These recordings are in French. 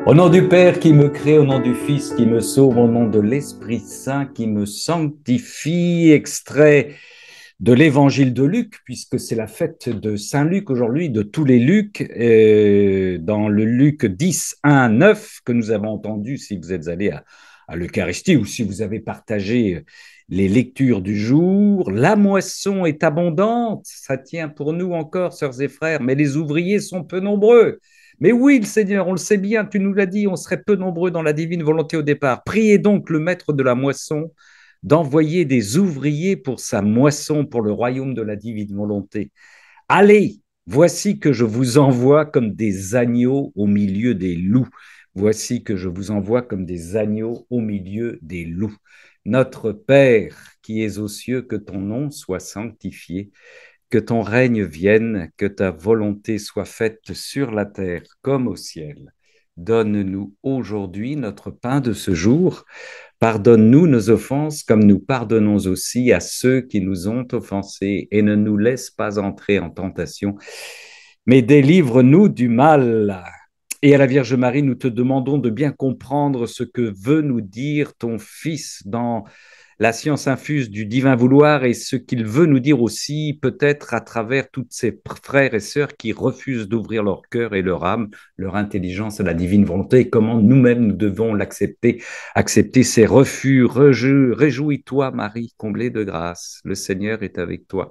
Au nom du Père qui me crée, au nom du Fils qui me sauve, au nom de l'Esprit Saint qui me sanctifie, extrait de l'Évangile de Luc, puisque c'est la fête de Saint Luc aujourd'hui, de tous les Lucs, dans le Luc 10, 1, 9, que nous avons entendu si vous êtes allés à l'Eucharistie ou si vous avez partagé les lectures du jour. La moisson est abondante, ça tient pour nous encore, sœurs et frères, mais les ouvriers sont peu nombreux. Mais oui, le Seigneur, on le sait bien, tu nous l'as dit, on serait peu nombreux dans la divine volonté au départ. Priez donc le maître de la moisson d'envoyer des ouvriers pour sa moisson, pour le royaume de la divine volonté. Allez, voici que je vous envoie comme des agneaux au milieu des loups. Voici que je vous envoie comme des agneaux au milieu des loups. Notre Père qui es aux cieux, que ton nom soit sanctifié, que ton règne vienne, que ta volonté soit faite sur la terre comme au ciel. Donne-nous aujourd'hui notre pain de ce jour. Pardonne-nous nos offenses comme nous pardonnons aussi à ceux qui nous ont offensés et ne nous laisse pas entrer en tentation, mais délivre-nous du mal. Et à la Vierge Marie, nous te demandons de bien comprendre ce que veut nous dire ton Fils dans la science infuse du divin vouloir et ce qu'il veut nous dire aussi peut-être à travers toutes ces frères et sœurs qui refusent d'ouvrir leur cœur et leur âme, leur intelligence à la divine volonté et comment nous-mêmes nous devons l'accepter, accepter ces refus. Réjouis-toi Marie, comblée de grâce, le Seigneur est avec toi.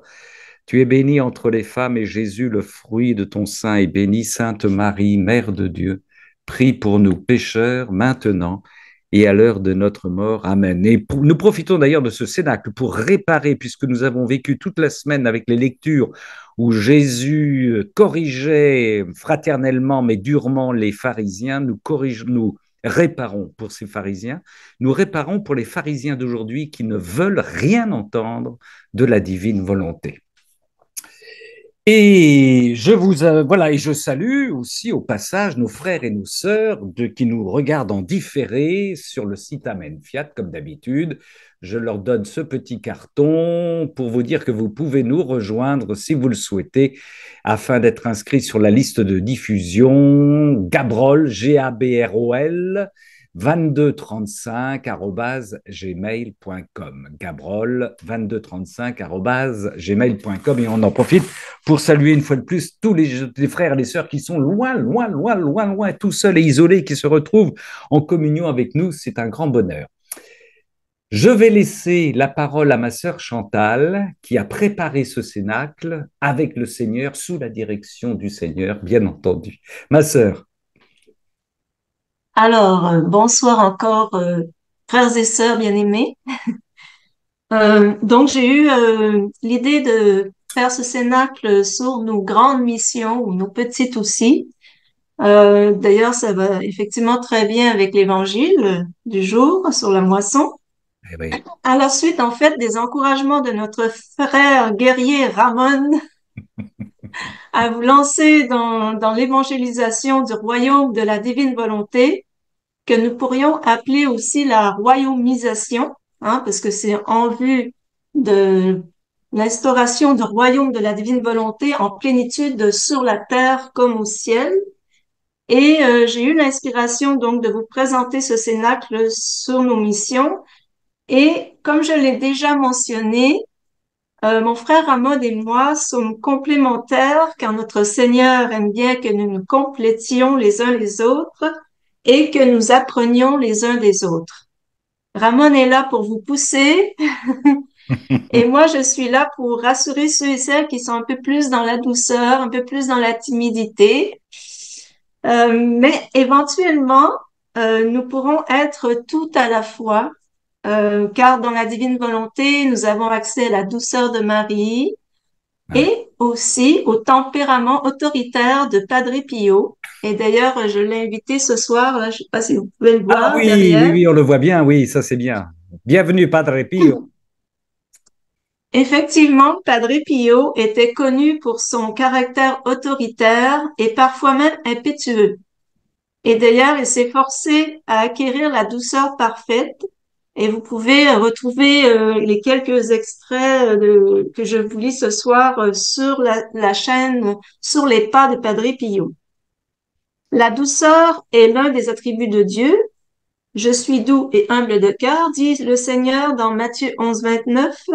Tu es bénie entre les femmes et Jésus, le fruit de ton sein, est béni. Sainte Marie, Mère de Dieu, prie pour nous pécheurs maintenant et à l'heure de notre mort. Amen. Et nous profitons d'ailleurs de ce cénacle pour réparer, puisque nous avons vécu toute la semaine avec les lectures où Jésus corrigeait fraternellement mais durement les pharisiens. Nous réparons pour ces pharisiens. Nous réparons pour les pharisiens d'aujourd'hui qui ne veulent rien entendre de la divine volonté. Et voilà, et je salue aussi au passage nos frères et nos sœurs qui nous regardent en différé sur le site Amen Fiat, comme d'habitude. Je leur donne ce petit carton pour vous dire que vous pouvez nous rejoindre si vous le souhaitez, afin d'être inscrit sur la liste de diffusion Gabrol, Gabrol, 2235@gmail.com. Gabrol, 2235@gmail.com. Et on en profite pour saluer une fois de plus tous les frères et les sœurs qui sont loin, loin, loin, loin, loin, tout seuls et isolés, qui se retrouvent en communion avec nous. C'est un grand bonheur. Je vais laisser la parole à ma sœur Chantal, qui a préparé ce cénacle avec le Seigneur, sous la direction du Seigneur, bien entendu. Ma sœur. Alors, bonsoir encore, frères et sœurs bien-aimés. Donc, j'ai eu l'idée de faire ce cénacle sur nos grandes missions ou nos petites aussi. D'ailleurs, ça va effectivement très bien avec l'évangile du jour sur la moisson. Eh oui. À la suite, en fait, des encouragements de notre frère guerrier Ramon à vous lancer dans l'évangélisation du royaume de la divine volonté, que nous pourrions appeler aussi la royaumisation, hein, parce que c'est en vue de l'instauration du royaume de la divine volonté en plénitude sur la terre comme au ciel. Et j'ai eu l'inspiration donc de vous présenter ce cénacle sur nos missions. Et comme je l'ai déjà mentionné, mon frère Ramon et moi sommes complémentaires car notre Seigneur aime bien que nous nous complétions les uns les autres et que nous apprenions les uns des autres. Ramon est là pour vous pousser et moi je suis là pour rassurer ceux et celles qui sont un peu plus dans la douceur, un peu plus dans la timidité. Mais éventuellement, nous pourrons être tout à la fois, car dans la divine volonté, nous avons accès à la douceur de Marie, Ouais. et aussi au tempérament autoritaire de Padre Pio. Et d'ailleurs, je l'ai invité ce soir, là, je sais pas si vous pouvez le Ah voir oui, oui, derrière. oui, on le voit bien, oui, ça c'est bien. Bienvenue, Padre Pio. Effectivement, Padre Pio était connu pour son caractère autoritaire et parfois même impétueux. Et d'ailleurs, il s'est forcé à acquérir la douceur parfaite. Et vous pouvez retrouver les quelques extraits que je vous lis ce soir sur la chaîne Sur les pas de Padre Pio. La douceur est l'un des attributs de Dieu. Je suis doux et humble de cœur, dit le Seigneur dans Matthieu 11, 29.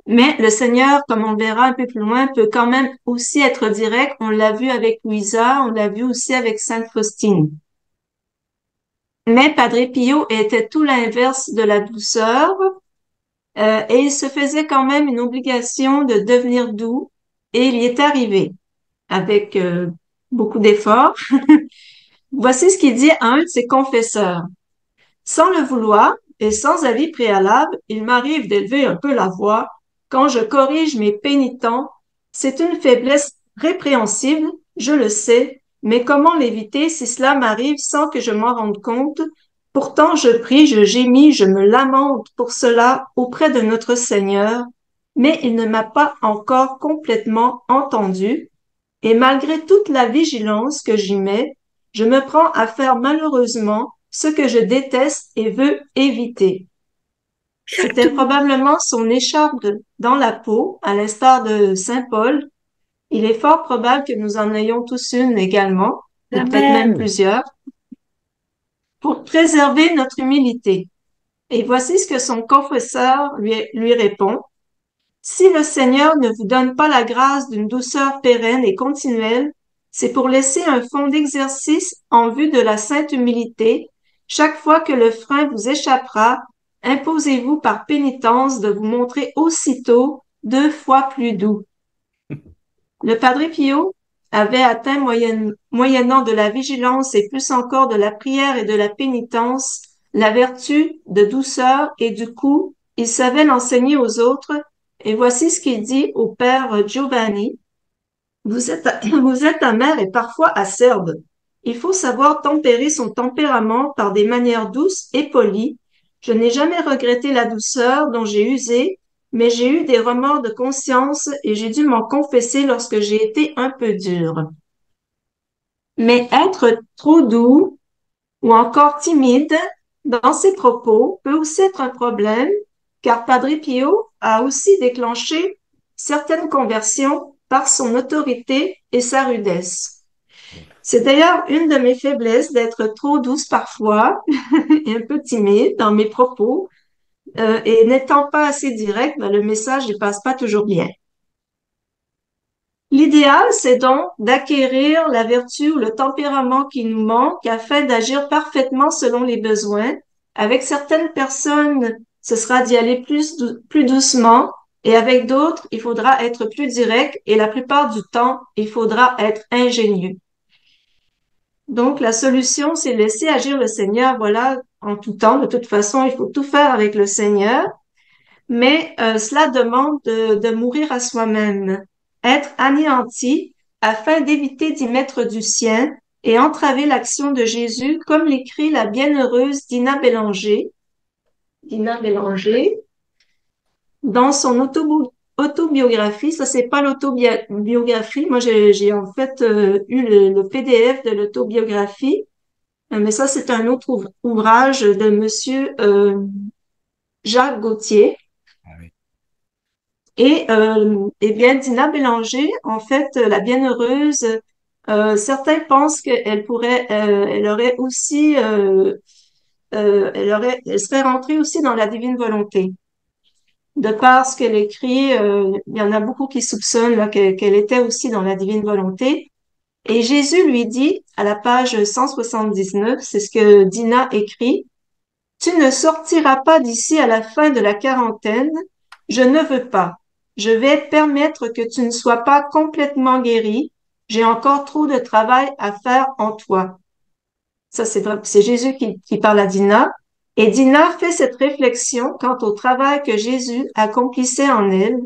Mais le Seigneur, comme on le verra un peu plus loin, peut quand même aussi être direct. On l'a vu avec Louisa, on l'a vu aussi avec Sainte Faustine. Mais Padre Pio était tout l'inverse de la douceur, et il se faisait quand même une obligation de devenir doux, et il y est arrivé avec beaucoup d'efforts. Voici ce qu'il dit à un de ses confesseurs. Sans le vouloir et sans avis préalable, il m'arrive d'élever un peu la voix quand je corrige mes pénitents. C'est une faiblesse répréhensible, je le sais, mais comment l'éviter si cela m'arrive sans que je m'en rende compte? Pourtant, je prie, je gémis, je me lamente pour cela auprès de notre Seigneur, mais il ne m'a pas encore complètement entendu, et malgré toute la vigilance que j'y mets, je me prends à faire malheureusement ce que je déteste et veux éviter. C'était probablement son écharpe dans la peau, à l'instar de Saint Paul. Il est fort probable que nous en ayons tous une également, et peut-être même Amen. plusieurs, pour préserver notre humilité. Et voici ce que son confesseur lui répond. Si le Seigneur ne vous donne pas la grâce d'une douceur pérenne et continuelle, c'est pour laisser un fond d'exercice en vue de la sainte humilité. Chaque fois que le frein vous échappera, imposez-vous par pénitence de vous montrer aussitôt 2 fois plus doux. Le Padre Pio avait atteint moyennant de la vigilance et plus encore de la prière et de la pénitence, la vertu de douceur et du coup, il savait l'enseigner aux autres. Et voici ce qu'il dit au père Giovanni. Vous êtes amer et parfois acerbe. Il faut savoir tempérer son tempérament par des manières douces et polies. Je n'ai jamais regretté la douceur dont j'ai usé, mais j'ai eu des remords de conscience et j'ai dû m'en confesser lorsque j'ai été un peu dur. Mais être trop doux ou encore timide dans ses propos peut aussi être un problème, car Padre Pio a aussi déclenché certaines conversions par son autorité et sa rudesse. C'est d'ailleurs une de mes faiblesses d'être trop douce parfois et un peu timide dans mes propos, et n'étant pas assez direct, ben, le message ne passe pas toujours bien. L'idéal, c'est donc d'acquérir la vertu ou le tempérament qui nous manque afin d'agir parfaitement selon les besoins. Avec certaines personnes, ce sera d'y aller plus doucement, et avec d'autres, il faudra être plus direct, et la plupart du temps, il faudra être ingénieux. Donc, la solution, c'est laisser agir le Seigneur, voilà, en tout temps. De toute façon, il faut tout faire avec le Seigneur, mais cela demande de mourir à soi-même, être anéanti afin d'éviter d'y mettre du sien et entraver l'action de Jésus, comme l'écrit la bienheureuse Dina Bélanger. Dina Bélanger, dans son autobiographie, ça c'est pas l'autobiographie, moi j'ai en fait eu le PDF de l'autobiographie, mais ça c'est un autre ouvrage de Monsieur Jacques Gauthier. Ah oui. Et bien, Dina Bélanger, en fait, la bienheureuse, certains pensent elle aurait aussi, elle serait rentrée aussi dans la divine volonté. De par ce qu'elle écrit, il y en a beaucoup qui soupçonnent là, qu'elle était aussi dans la divine volonté. Et Jésus lui dit, à la page 179, c'est ce que Dina écrit, tu ne sortiras pas d'ici à la fin de la quarantaine. Je ne veux pas. Je vais permettre que tu ne sois pas complètement guéri. J'ai encore trop de travail à faire en toi. Ça, c'est Jésus qui parle à Dina. Et Dina fait cette réflexion quant au travail que Jésus accomplissait en elle.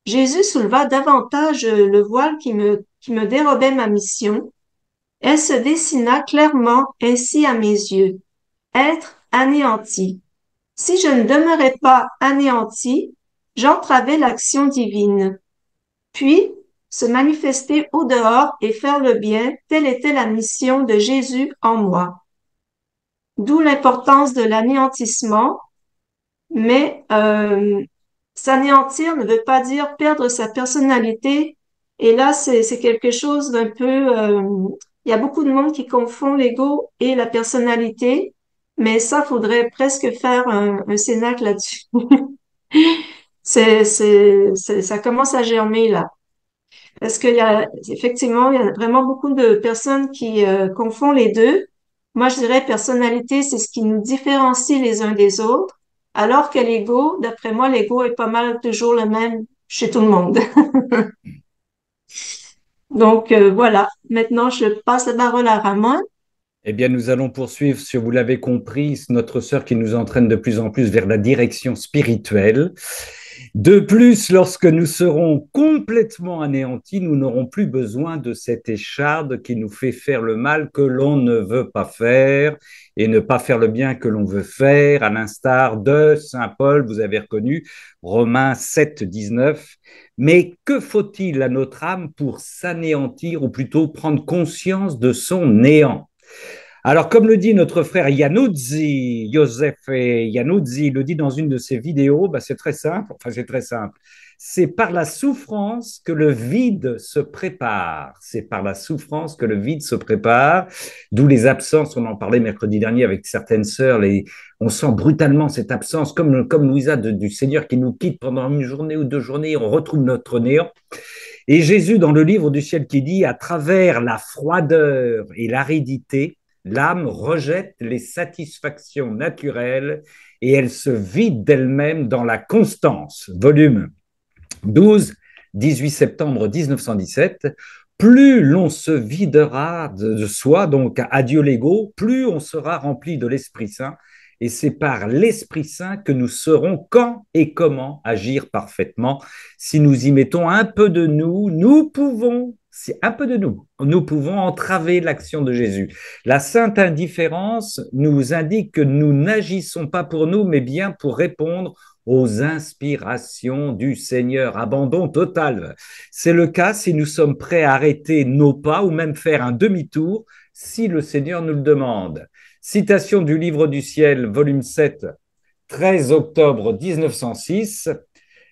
Jésus souleva davantage le voile qui me dérobait ma mission. Elle se dessina clairement ainsi à mes yeux. Être anéanti. Si je ne demeurais pas anéanti, j'entravais l'action divine. Puis, se manifester au dehors et faire le bien, telle était la mission de Jésus en moi. D'où l'importance de l'anéantissement, mais s'anéantir ne veut pas dire perdre sa personnalité. Et là, c'est quelque chose d'un peu Il y a beaucoup de monde qui confond l'ego et la personnalité, mais ça, faudrait presque faire un cénacle là-dessus. Ça commence à germer là. Parce qu'il y a, effectivement, il y a vraiment beaucoup de personnes qui confondent les deux. Moi, je dirais personnalité, c'est ce qui nous différencie les uns des autres, alors que l'ego, d'après moi, l'ego est pas mal toujours le même chez tout le monde. Donc, voilà. Maintenant, je passe la parole à Ramon. Eh bien, nous allons poursuivre, si vous l'avez compris, notre sœur qui nous entraîne de plus en plus vers la direction spirituelle. De plus, lorsque nous serons complètement anéantis, nous n'aurons plus besoin de cette écharde qui nous fait faire le mal que l'on ne veut pas faire et ne pas faire le bien que l'on veut faire, à l'instar de Saint Paul, vous avez reconnu, Romains 7, 19. Mais que faut-il à notre âme pour s'anéantir ou plutôt prendre conscience de son néant? Alors, comme le dit notre frère Yanouzi, Joseph Yanouzi, le dit dans une de ses vidéos, bah, c'est très simple, enfin c'est très simple. C'est par la souffrance que le vide se prépare. C'est par la souffrance que le vide se prépare, d'où les absences, on en parlait mercredi dernier avec certaines sœurs, on sent brutalement cette absence, comme Louisa du Seigneur qui nous quitte pendant une journée ou 2 journées, on retrouve notre néant. Et Jésus, dans le livre du ciel, qui dit, à travers la froideur et l'aridité, l'âme rejette les satisfactions naturelles et elle se vide d'elle-même dans la constance. Volume 12, 18 septembre 1917. Plus l'on se videra de soi, donc adieu l'ego, plus on sera rempli de l'Esprit Saint. Et c'est par l'Esprit Saint que nous saurons quand et comment agir parfaitement. Si nous y mettons un peu de nous, nous pouvons, c'est un peu de nous pouvons entraver l'action de Jésus. La sainte indifférence nous indique que nous n'agissons pas pour nous, mais bien pour répondre aux inspirations du Seigneur. Abandon total. C'est le cas si nous sommes prêts à arrêter nos pas ou même faire un demi-tour si le Seigneur nous le demande. Citation du Livre du ciel, volume 7, 13 octobre 1906.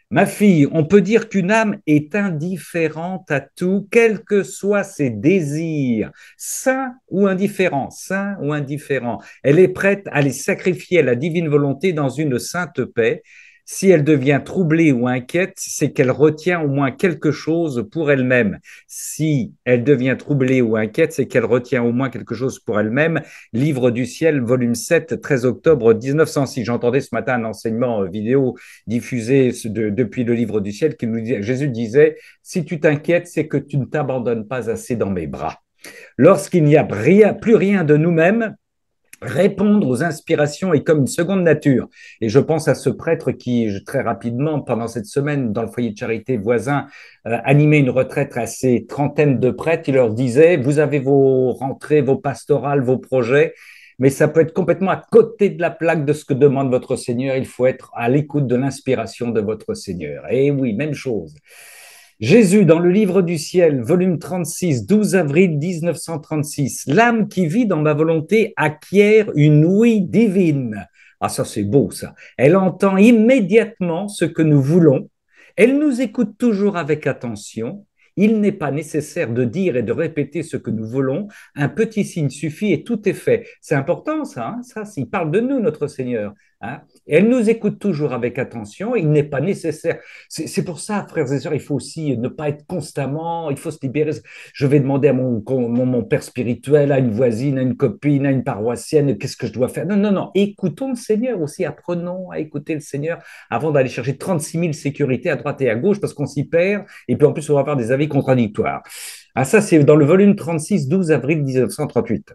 Ma fille, on peut dire qu'une âme est indifférente à tout, quels que soient ses désirs, sains ou indifférents, sains ou indifférents. Elle est prête à les sacrifier à la divine volonté dans une sainte paix. Si elle devient troublée ou inquiète, c'est qu'elle retient au moins quelque chose pour elle-même. Si elle devient troublée ou inquiète, c'est qu'elle retient au moins quelque chose pour elle-même. Livre du ciel, volume 7, 13 octobre 1906. J'entendais ce matin un enseignement vidéo diffusé depuis le livre du ciel qui nous disait, Jésus disait, si tu t'inquiètes, c'est que tu ne t'abandonnes pas assez dans mes bras. Lorsqu'il n'y a plus rien de nous-mêmes, répondre aux inspirations est comme une seconde nature. Et je pense à ce prêtre qui, très rapidement, pendant cette semaine, dans le foyer de charité voisin, animait une retraite à ces trentaines de prêtres. Il leur disait, vous avez vos rentrées, vos pastorales, vos projets, mais ça peut être complètement à côté de la plaque de ce que demande votre Seigneur. Il faut être à l'écoute de l'inspiration de votre Seigneur. Et oui, même chose. Jésus, dans le livre du ciel, volume 36, 12 avril 1936, l'âme qui vit dans ma volonté acquiert une ouïe divine. Ah, ça c'est beau ça. Elle entend immédiatement ce que nous voulons. Elle nous écoute toujours avec attention. Il n'est pas nécessaire de dire et de répéter ce que nous voulons. Un petit signe suffit et tout est fait. C'est important ça, hein, ça, il parle de nous, notre Seigneur. Hein. Elle nous écoute toujours avec attention. Il n'est pas nécessaire. C'est pour ça, frères et sœurs, il faut aussi ne pas être constamment, il faut se libérer. Je vais demander à mon père spirituel, à une voisine, à une copine, à une paroissienne, qu'est-ce que je dois faire? Non, non, non, écoutons le Seigneur aussi, apprenons à écouter le Seigneur avant d'aller chercher 36 000 sécurités à droite et à gauche parce qu'on s'y perd et puis en plus on va avoir des avis contradictoires. Ah, ça, c'est dans le volume 36, 12 avril 1938.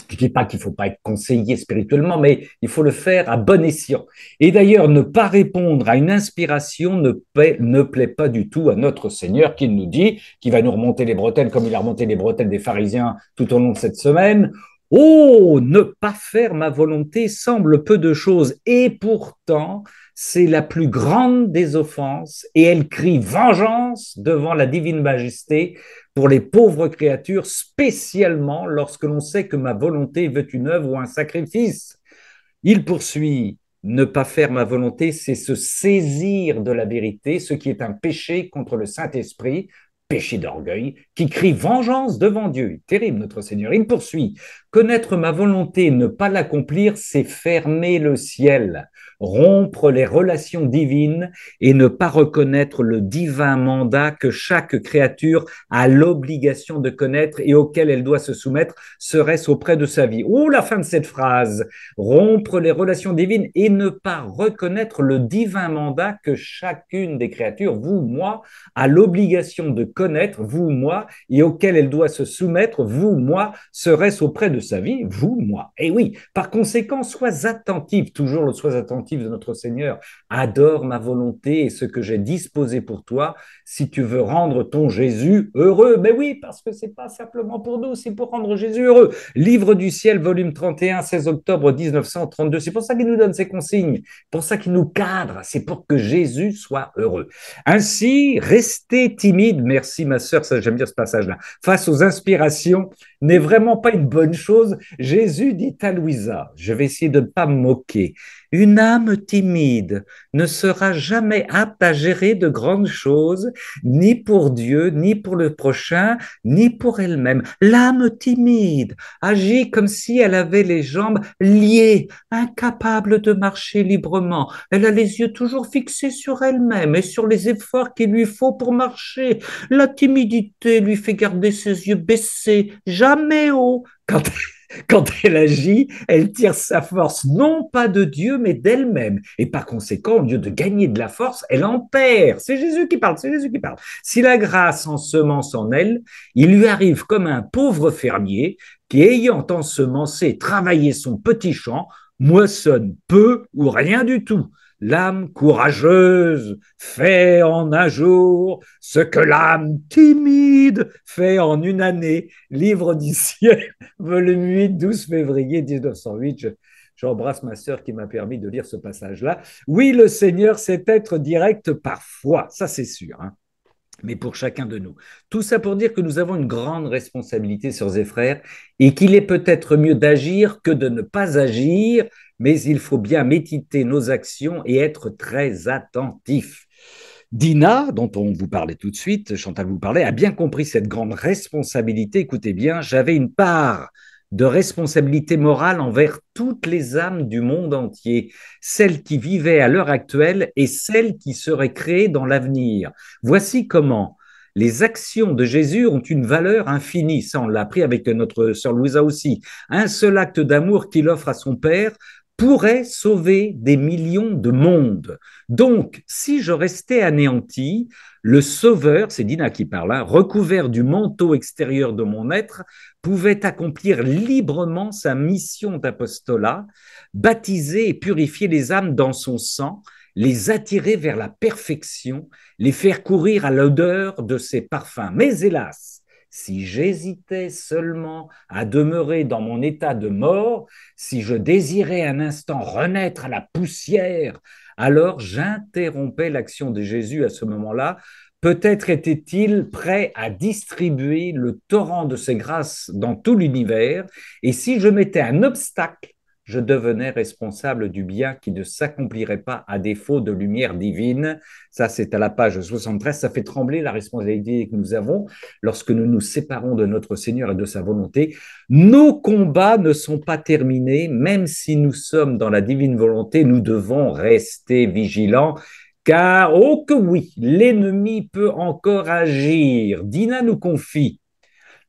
Je ne dis pas qu'il ne faut pas être conseillé spirituellement, mais il faut le faire à bon escient. Et d'ailleurs, ne pas répondre à une inspiration ne plaît pas du tout à notre Seigneur qui nous dit, qui va nous remonter les bretelles comme il a remonté les bretelles des pharisiens tout au long de cette semaine. Oh, ne pas faire ma volonté semble peu de choses, et pourtant, c'est la plus grande des offenses, et elle crie vengeance devant la divine majesté pour les pauvres créatures, spécialement lorsque l'on sait que ma volonté veut une œuvre ou un sacrifice. Il poursuit, ne pas faire ma volonté, c'est se saisir de la vérité, ce qui est un péché contre le Saint-Esprit. péché d'orgueil, qui crie vengeance devant Dieu. Terrible, notre Seigneur. Il poursuit. Connaître ma volonté et ne pas l'accomplir, c'est fermer le ciel, rompre les relations divines et ne pas reconnaître le divin mandat que chaque créature a l'obligation de connaître et auquel elle doit se soumettre, serait-ce auprès de sa vie. Oh, la fin de cette phrase. Rompre les relations divines et ne pas reconnaître le divin mandat que chacune des créatures, vous, moi, a l'obligation de connaître, vous, moi, et auquel elle doit se soumettre, vous, moi, serait-ce auprès de sa vie, vous, moi. Et oui, par conséquent, sois attentif, toujours le sois attentif de notre Seigneur. Adore ma volonté et ce que j'ai disposé pour toi, si tu veux rendre ton Jésus heureux. Mais oui, parce que c'est pas simplement pour nous, c'est pour rendre Jésus heureux. Livre du ciel, volume 31, 16 octobre 1932. C'est pour ça qu'il nous donne ces consignes, pour ça qu'il nous cadre, c'est pour que Jésus soit heureux. Ainsi, rester timide, merci ma sœur, ça j'aime bien ce passage-là, face aux inspirations n'est vraiment pas une bonne chose. Jésus dit à Louisa, je vais essayer de ne pas me moquer, une âme timide ne sera jamais apte à gérer de grandes choses, ni pour Dieu, ni pour le prochain, ni pour elle-même. L'âme timide agit comme si elle avait les jambes liées, incapable de marcher librement. Elle a les yeux toujours fixés sur elle-même et sur les efforts qu'il lui faut pour marcher. La timidité lui fait garder ses yeux baissés, jamais haut. Quand elle agit, elle tire sa force non pas de Dieu, mais d'elle-même. Et par conséquent, au lieu de gagner de la force, elle en perd. C'est Jésus qui parle, c'est Jésus qui parle. Si la grâce ensemence en elle, il lui arrive comme un pauvre fermier qui, ayant ensemencé, travaillé son petit champ, moissonne peu ou rien du tout. L'âme courageuse fait en un jour ce que l'âme timide fait en une année. Livre du ciel, volume 8, 12 février 1908. J'embrasse ma sœur qui m'a permis de lire ce passage-là. Oui, le Seigneur sait être direct parfois, ça c'est sûr, hein, mais pour chacun de nous. Tout ça pour dire que nous avons une grande responsabilité, sœurs et frères, et qu'il est peut-être mieux d'agir que de ne pas agir, mais il faut bien méditer nos actions et être très attentif. Dina, dont on vous parlait tout de suite, Chantal vous parlait, a bien compris cette grande responsabilité. Écoutez bien, j'avais une part de responsabilité morale envers toutes les âmes du monde entier, celles qui vivaient à l'heure actuelle et celles qui seraient créées dans l'avenir. Voici comment les actions de Jésus ont une valeur infinie. Ça, on l'a appris avec notre sœur Louisa aussi. Un seul acte d'amour qu'il offre à son Père pourrait sauver des millions de mondes. Donc, si je restais anéanti, le Sauveur, c'est Dina qui parle, hein, recouvert du manteau extérieur de mon être, pouvait accomplir librement sa mission d'apostolat, baptiser et purifier les âmes dans son sang, les attirer vers la perfection, les faire courir à l'odeur de ses parfums. Mais hélas, si j'hésitais seulement à demeurer dans mon état de mort, si je désirais un instant renaître à la poussière, alors j'interrompais l'action de Jésus à ce moment-là. Peut-être était-il prêt à distribuer le torrent de ses grâces dans tout l'univers, et si je mettais un obstacle, je devenais responsable du bien qui ne s'accomplirait pas à défaut de lumière divine. Ça, c'est à la page 73. Ça fait trembler la responsabilité que nous avons lorsque nous nous séparons de notre Seigneur et de sa volonté. Nos combats ne sont pas terminés, même si nous sommes dans la divine volonté, nous devons rester vigilants. Car, oh que oui, l'ennemi peut encore agir. Dina nous confie: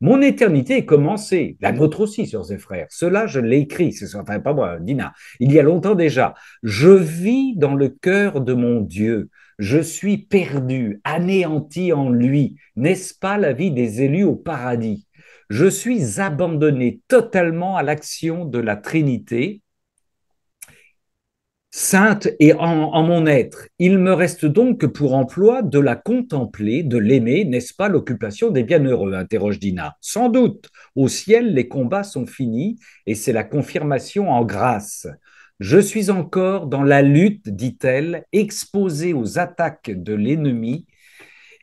mon éternité est commencée, la nôtre aussi, sœurs et frères. Cela, je l'ai écrit, enfin pas moi, Dina, il y a longtemps déjà. Je vis dans le cœur de mon Dieu. Je suis perdu, anéanti en lui. N'est-ce pas la vie des élus au paradis? Je suis abandonné totalement à l'action de la Trinité sainte et en mon être. Il me reste donc pour emploi de la contempler, de l'aimer, n'est-ce pas l'occupation des bienheureux, interroge Dina. Sans doute, au ciel, les combats sont finis et c'est la confirmation en grâce. Je suis encore dans la lutte, dit-elle, exposée aux attaques de l'ennemi,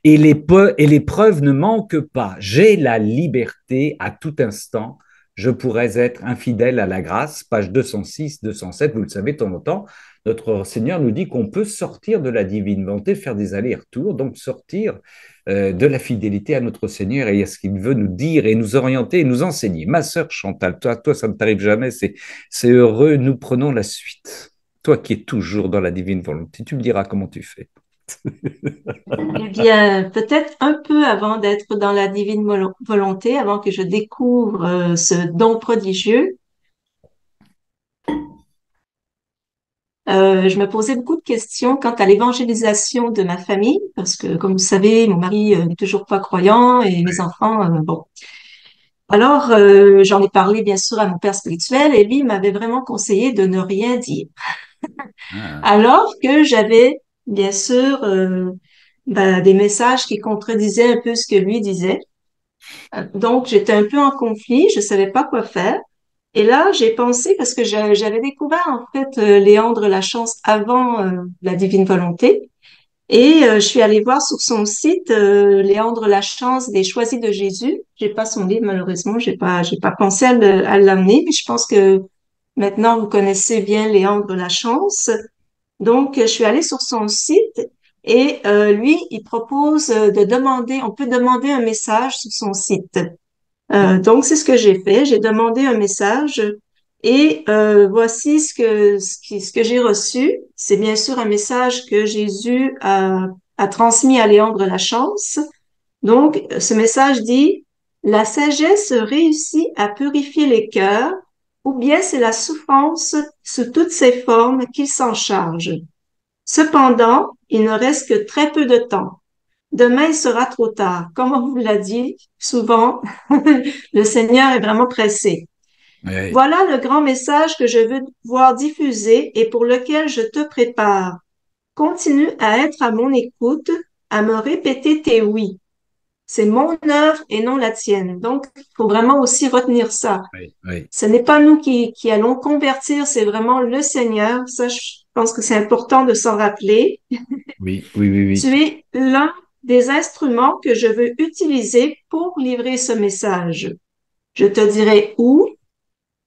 et les preuves ne manquent pas. J'ai la liberté à tout instant. Je pourrais être infidèle à la grâce, page 206, 207, vous le savez, de temps en temps. notre Seigneur nous dit qu'on peut sortir de la divine volonté, faire des allers-retours, donc sortir de la fidélité à notre Seigneur et à ce qu'il veut nous dire et nous orienter et nous enseigner. Ma sœur Chantal, toi, ça ne t'arrive jamais, c'est heureux, nous prenons la suite. Toi qui es toujours dans la divine volonté, tu me diras comment tu fais. Eh bien, peut-être un peu avant d'être dans la divine volonté, avant que je découvre ce don prodigieux, je me posais beaucoup de questions quant à l'évangélisation de ma famille, parce que, comme vous savez, mon mari n'est toujours pas croyant et mes enfants, bon. Alors, j'en ai parlé bien sûr à mon père spirituel et lui m'avait vraiment conseillé de ne rien dire. Ah, Alors que j'avais bien sûr des messages qui contredisaient un peu ce que lui disait. Donc, j'étais un peu en conflit, je savais pas quoi faire. Et là, j'ai pensé, parce que j'avais découvert en fait Léandre Lachance avant la Divine Volonté, et je suis allée voir sur son site Léandre Lachance des Choisis de Jésus. J'ai pas son livre malheureusement, j'ai pas pensé à l'amener, mais je pense que maintenant vous connaissez bien Léandre Lachance. Donc, je suis allée sur son site et lui, il propose de demander, on peut demander un message sur son site. Donc, c'est ce que j'ai fait. J'ai demandé un message et voici ce que j'ai reçu. C'est bien sûr un message que Jésus a transmis à Léandre Lachance. Donc, ce message dit, la sagesse réussit à purifier les cœurs, ou bien c'est la souffrance sous toutes ses formes qu'il s'en charge. Cependant, il ne reste que très peu de temps. Demain, il sera trop tard. Comme on vous l'a dit, souvent, le Seigneur est vraiment pressé. oui, Voilà le grand message que je veux voir diffuser et pour lequel je te prépare. Continue à être à mon écoute, à me répéter tes oui. C'est mon œuvre et non la tienne. Donc, il faut vraiment aussi retenir ça. oui, oui, Ce n'est pas nous qui allons convertir, c'est vraiment le Seigneur. Ça, je pense que c'est important de s'en rappeler. oui, oui, oui, Tu oui. es l'un des instruments que je veux utiliser pour livrer ce message. Je te dirai où,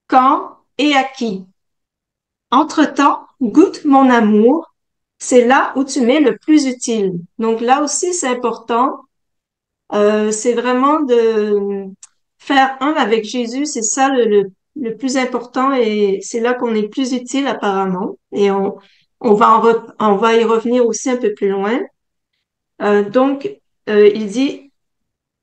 quand et à qui. Entre-temps, goûte mon amour. C'est là où tu m'es le plus utile. Donc là aussi, c'est important. C'est vraiment de faire un avec Jésus. C'est ça le plus important et c'est là qu'on est plus utile apparemment. Et on va y revenir aussi un peu plus loin. Donc, il dit,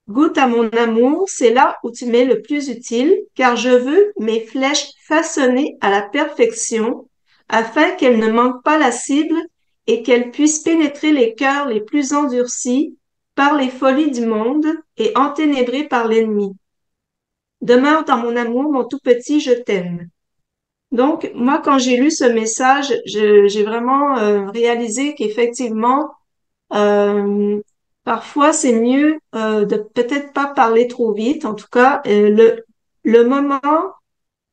goûte à mon amour, c'est là où tu m'es le plus utile, car je veux mes flèches façonnées à la perfection, afin qu'elles ne manquent pas la cible et qu'elles puissent pénétrer les cœurs les plus endurcis par les folies du monde et enténébrés par l'ennemi. Demeure dans mon amour, mon tout petit, je t'aime. Donc, moi, quand j'ai lu ce message, j'ai vraiment réalisé qu'effectivement, euh, parfois, c'est mieux de peut-être pas parler trop vite. En tout cas, le moment,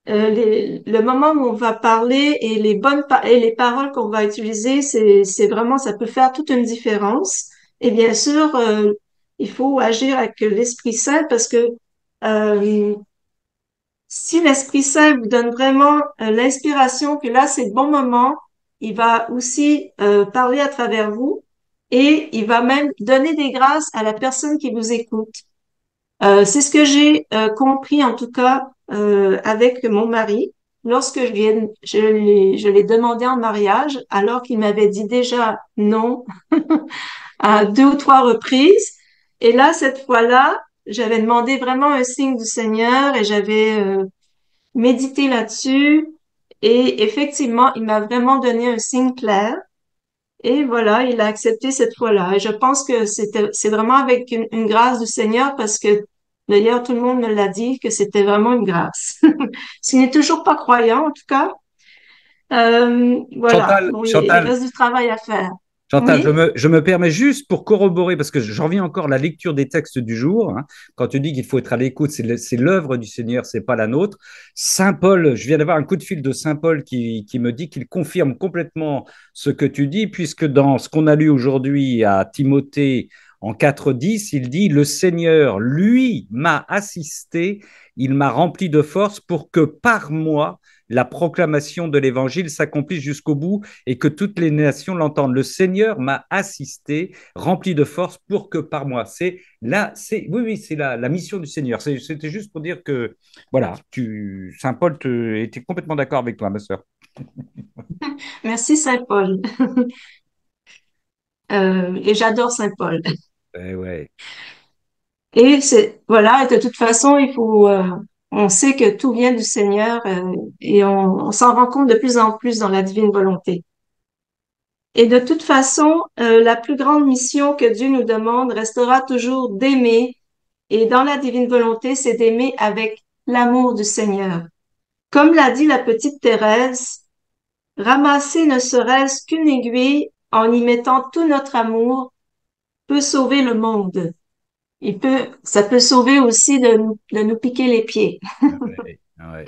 le moment où on va parler et et les paroles qu'on va utiliser, c'est vraiment, ça peut faire toute une différence. Et bien sûr, il faut agir avec l'Esprit Saint parce que euh, si l'Esprit Saint vous donne vraiment l'inspiration que là, c'est le bon moment, il va aussi parler à travers vous et il va même donner des grâces à la personne qui vous écoute. C'est ce que j'ai compris en tout cas avec mon mari lorsque je l'ai demandé en mariage alors qu'il m'avait dit déjà non à deux ou trois reprises. Et là, cette fois-là, j'avais demandé vraiment un signe du Seigneur et j'avais médité là-dessus et effectivement, il m'a vraiment donné un signe clair. Et voilà, il a accepté cette fois-là. Et je pense que c'est vraiment avec une grâce du Seigneur parce que d'ailleurs, tout le monde me l'a dit que c'était vraiment une grâce. S'il n'est toujours pas croyant, en tout cas, voilà. Chantal, Bon, il Chantal, reste du travail à faire. Chantal, Oui, je me permets juste pour corroborer, parce que j'en reviens encore à la lecture des textes du jour, hein. Quand tu dis qu'il faut être à l'écoute, c'est l'œuvre du Seigneur, c'est pas la nôtre. Saint Paul, je viens d'avoir un coup de fil de Saint Paul qui me dit qu'il confirme complètement ce que tu dis, puisque dans ce qu'on a lu aujourd'hui à Timothée, En 4,10, il dit, le Seigneur, lui, m'a assisté, il m'a rempli de force pour que par moi, la proclamation de l'évangile s'accomplisse jusqu'au bout et que toutes les nations l'entendent. Le Seigneur m'a assisté, rempli de force pour que par moi. C'est là, oui, c'est la mission du Seigneur. C'était juste pour dire que, voilà, Saint Paul était complètement d'accord avec toi, ma sœur. Merci Saint Paul. Et j'adore Saint Paul. Ouais. Et c'est voilà, et de toute façon, on sait que tout vient du Seigneur et on s'en rend compte de plus en plus dans la divine volonté. Et de toute façon, la plus grande mission que Dieu nous demande restera toujours d'aimer. Et dans la divine volonté, c'est d'aimer avec l'amour du Seigneur. Comme l'a dit la petite Thérèse, ramasser ne serait-ce qu'une aiguille en y mettant tout notre amour peut sauver le monde. Ça peut sauver aussi de nous piquer les pieds. Ouais.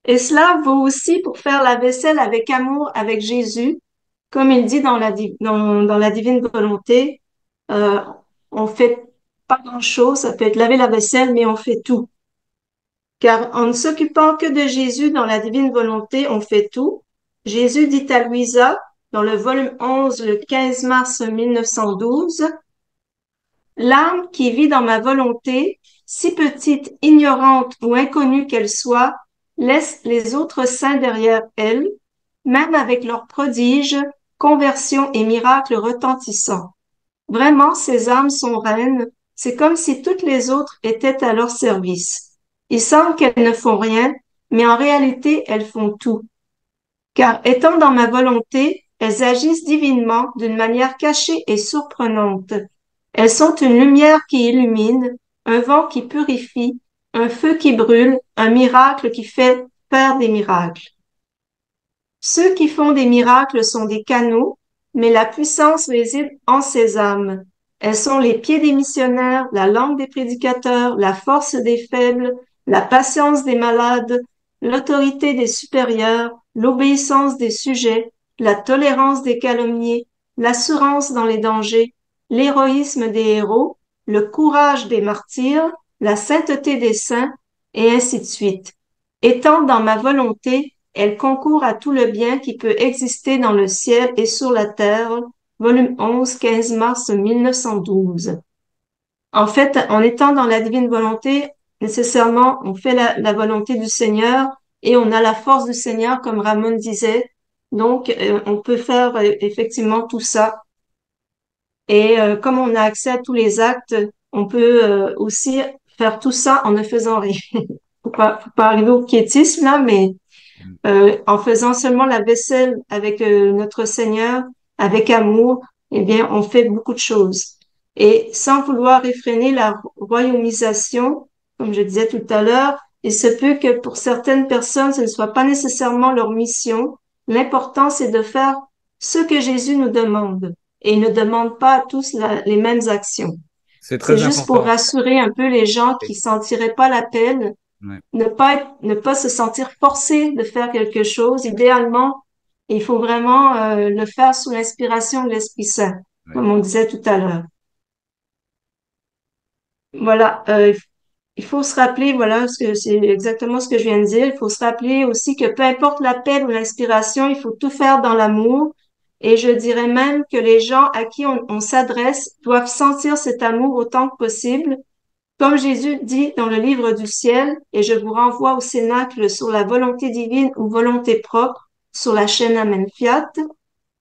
Et cela vaut aussi pour faire la vaisselle avec amour avec Jésus, comme il dit dans la divine volonté. Euh, on fait pas grand-chose, ça peut être laver la vaisselle, mais on fait tout. Car en ne s'occupant que de Jésus dans la divine volonté, on fait tout. Jésus dit à Louisa, dans le volume 11, le 15 mars 1912, l'âme qui vit dans ma volonté, si petite, ignorante ou inconnue qu'elle soit, laisse les autres saints derrière elle, même avec leurs prodiges, conversions et miracles retentissants. Vraiment, ces âmes sont reines, c'est comme si toutes les autres étaient à leur service. Il semble qu'elles ne font rien, mais en réalité, elles font tout. Car étant dans ma volonté, elles agissent divinement d'une manière cachée et surprenante. Elles sont une lumière qui illumine, un vent qui purifie, un feu qui brûle, un miracle qui fait faire des miracles. Ceux qui font des miracles sont des canaux, mais la puissance réside en ces âmes. Elles sont les pieds des missionnaires, la langue des prédicateurs, la force des faibles, la patience des malades, l'autorité des supérieurs, l'obéissance des sujets, la tolérance des calomniés, l'assurance dans les dangers, l'héroïsme des héros, le courage des martyrs, la sainteté des saints, et ainsi de suite. Étant dans ma volonté, elle concourt à tout le bien qui peut exister dans le ciel et sur la terre. Volume 11, 15 mars 1912. En fait, en étant dans la divine volonté, nécessairement, on fait la volonté du Seigneur et on a la force du Seigneur, comme Ramon disait. Donc, on peut faire effectivement tout ça. Et comme on a accès à tous les actes, on peut aussi faire tout ça en ne faisant rien. Faut pas arriver au quiétisme là, mais en faisant seulement la vaisselle avec notre Seigneur, avec amour, eh bien, on fait beaucoup de choses. Et sans vouloir réfréner la royaumisation, comme je disais tout à l'heure, il se peut que pour certaines personnes, ce ne soit pas nécessairement leur mission. L'important, c'est de faire ce que Jésus nous demande. Et il ne demande pas à tous les mêmes actions. C'est C'est très juste pour important. rassurer un peu les gens qui sentiraient pas l'appel, Ouais. ne pas se sentir forcé de faire quelque chose. Idéalement, il faut vraiment le faire sous l'inspiration de l'Esprit Saint, Ouais. comme on disait tout à l'heure. Voilà, il faut se rappeler, voilà, ce que c'est exactement ce que je viens de dire. Il faut se rappeler aussi que peu importe l'appel ou l'inspiration, il faut tout faire dans l'amour. Et je dirais même que les gens à qui on s'adresse doivent sentir cet amour autant que possible. Comme Jésus dit dans le livre du ciel, et je vous renvoie au cénacle sur la volonté divine ou volonté propre, sur la chaîne Amen Fiat,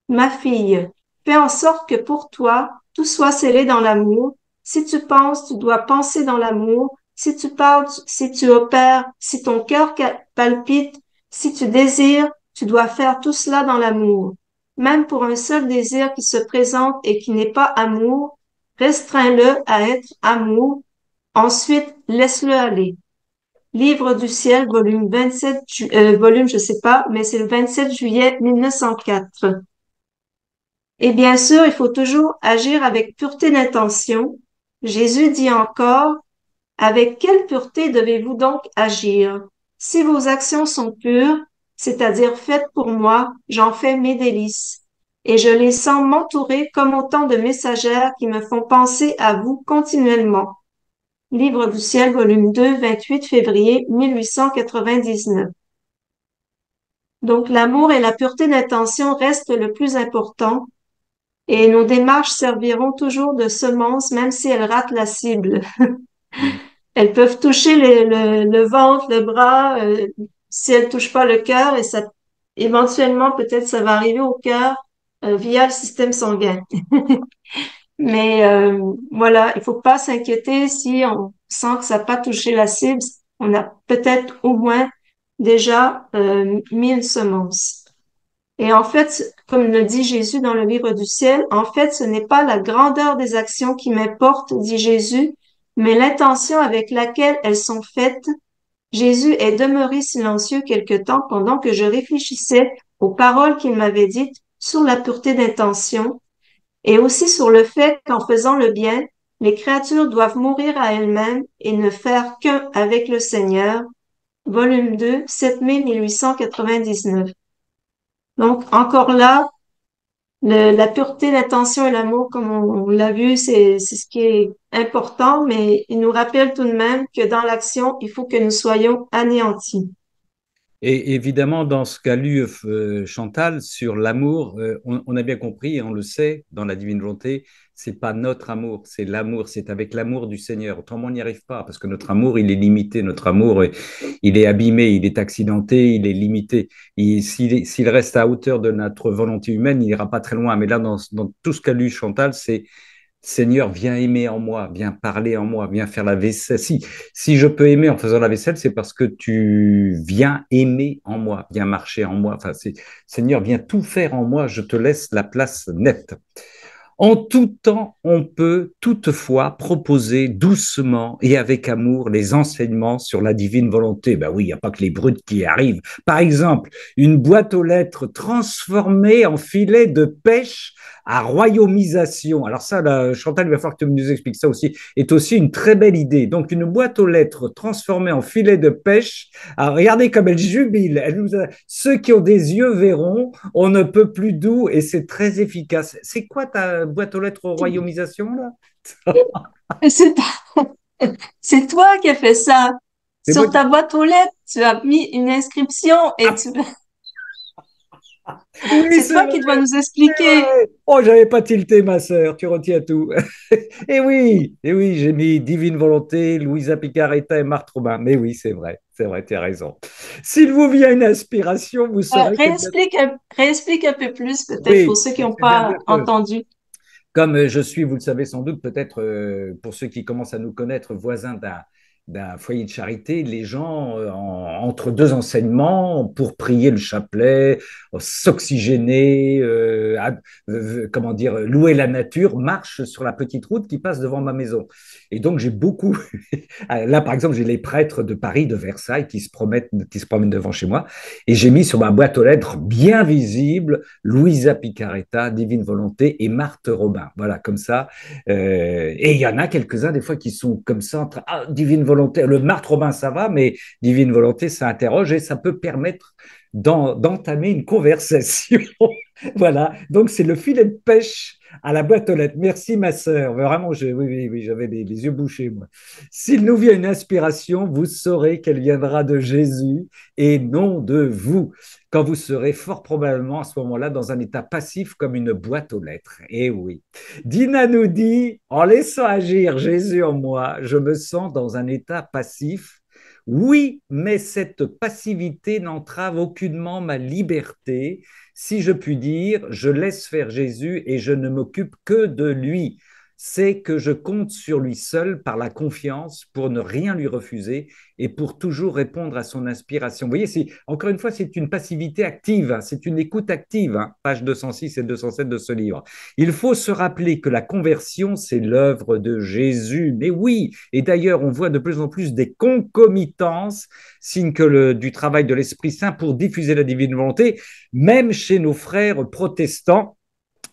ma fille, fais en sorte que pour toi, tout soit scellé dans l'amour. Si tu penses, tu dois penser dans l'amour. Si tu parles, si tu opères, si ton cœur palpite, si tu désires, tu dois faire tout cela dans l'amour. Même pour un seul désir qui se présente et qui n'est pas amour, restreins-le à être amour. Ensuite, laisse-le aller. Livre du ciel, volume 27, volume, je sais pas, mais c'est le 27 juillet 1904. Et bien sûr, il faut toujours agir avec pureté d'intention. Jésus dit encore, avec quelle pureté devez-vous donc agir? Si vos actions sont pures, c'est-à-dire faites pour moi, j'en fais mes délices. et je les sens m'entourer comme autant de messagères qui me font penser à vous continuellement. Livre du ciel, volume 2, 28 février 1899. Donc, l'amour et la pureté d'intention restent le plus important et nos démarches serviront toujours de semonce même si elles ratent la cible. Mm. Elles peuvent toucher le ventre, le bras, si elles touchent pas le cœur et ça, éventuellement, peut-être ça va arriver au cœur via le système sanguin. Mais voilà, il faut pas s'inquiéter si on sent que ça n'a pas touché la cible. On a peut-être au moins déjà mis une semence. Et en fait, comme le dit Jésus dans le livre du ciel, en fait, ce n'est pas la grandeur des actions qui m'importe, dit Jésus, mais l'intention avec laquelle elles sont faites. Jésus est demeuré silencieux quelque temps pendant que je réfléchissais aux paroles qu'il m'avait dites sur la pureté d'intention et aussi sur le fait qu'en faisant le bien, les créatures doivent mourir à elles-mêmes et ne faire qu'un avec le Seigneur. Volume 2, 7 mai 1899. Donc, encore là, la pureté, l'intention et l'amour, comme on l'a vu, c'est ce qui est important, mais il nous rappelle tout de même que dans l'action, il faut que nous soyons anéantis. Et évidemment, dans ce qu'a lu Chantal sur l'amour, on a bien compris, et on le sait, dans la divine volonté, c'est pas notre amour, c'est l'amour, c'est avec l'amour du Seigneur. Autrement, on n'y arrive pas, parce que notre amour, il est limité, notre amour, il est abîmé, il est accidenté, il est limité. S'il reste à hauteur de notre volonté humaine, il n'ira pas très loin. Mais là, dans tout ce qu'a lu Chantal, c'est Seigneur, viens aimer en moi, viens parler en moi, viens faire la vaisselle. Si je peux aimer en faisant la vaisselle, c'est parce que tu viens aimer en moi, viens marcher en moi. Enfin, Seigneur, viens tout faire en moi, je te laisse la place nette. En tout temps, on peut toutefois proposer doucement et avec amour les enseignements sur la divine volonté. Ben oui, il n'y a pas que les brutes qui arrivent. Par exemple, une boîte aux lettres transformée en filet de pêche à royaumisation. Alors ça, là, Chantal, il va falloir que tu nous expliques ça aussi, est aussi une très belle idée. Donc, une boîte aux lettres transformée en filet de pêche. Alors, regardez comme elle jubile. Ceux qui ont des yeux verront, on ne peut plus doux et c'est très efficace. C'est quoi ta boîte aux lettres royaumisation, là? C'est c'est toi qui as fait ça. C'est moi Sur qui... ta boîte aux lettres, tu as mis une inscription et Ah, oui, c'est c'est toi vrai, qui dois nous c'est expliquer. vrai. Oh, j'avais pas tilté, ma sœur, tu retiens tout. Et oui, j'ai mis Divine Volonté, Louisa Picaretta et Marthe Robin. Mais oui, c'est vrai, tu as raison. S'il vous vient une inspiration, vous saurez qu'elle vient... Réexplique un peu plus peut-être pour Oui, ceux qui n'ont c'est bien pas dire que entendu. comme je suis, vous le savez sans doute, peut-être pour ceux qui commencent à nous connaître, voisins d'un foyer de charité, les gens, entre deux enseignements, pour prier le chapelet, s'oxygéner, comment dire, louer la nature, marchent sur la petite route qui passe devant ma maison. Et donc, j'ai beaucoup. Là, par exemple, j'ai les prêtres de Paris, de Versailles, qui se promènent devant chez moi. Et j'ai mis sur ma boîte aux lettres, bien visible, Louisa Picaretta, Divine Volonté et Marthe Robin. Voilà, comme ça. Et il y en a quelques-uns, des fois, qui sont comme ça, entre ah, Divine Volonté. Le Marthe Robin, ça va, mais Divine Volonté, ça interroge et ça peut permettre d'entamer une conversation. Voilà, donc c'est le filet de pêche à la boîte aux lettres. Merci, ma sœur. Vraiment, oui, j'avais les yeux bouchés, moi. S'il nous vient une inspiration, vous saurez qu'elle viendra de Jésus et non de vous, quand vous serez fort probablement à ce moment-là dans un état passif comme une boîte aux lettres. Eh oui. Dina nous dit, en laissant agir Jésus en moi, je me sens dans un état passif. Oui, mais cette passivité n'entrave aucunement ma liberté. Si je puis dire, je laisse faire Jésus et je ne m'occupe que de lui. C'est que je compte sur lui seul par la confiance pour ne rien lui refuser et pour toujours répondre à son inspiration. Vous voyez, encore une fois, c'est une passivité active, hein, c'est une écoute active, hein, page 206 et 207 de ce livre. Il faut se rappeler que la conversion, c'est l'œuvre de Jésus. Mais oui, et d'ailleurs, on voit de plus en plus des concomitances, signe du travail de l'Esprit Saint pour diffuser la divine volonté, même chez nos frères protestants.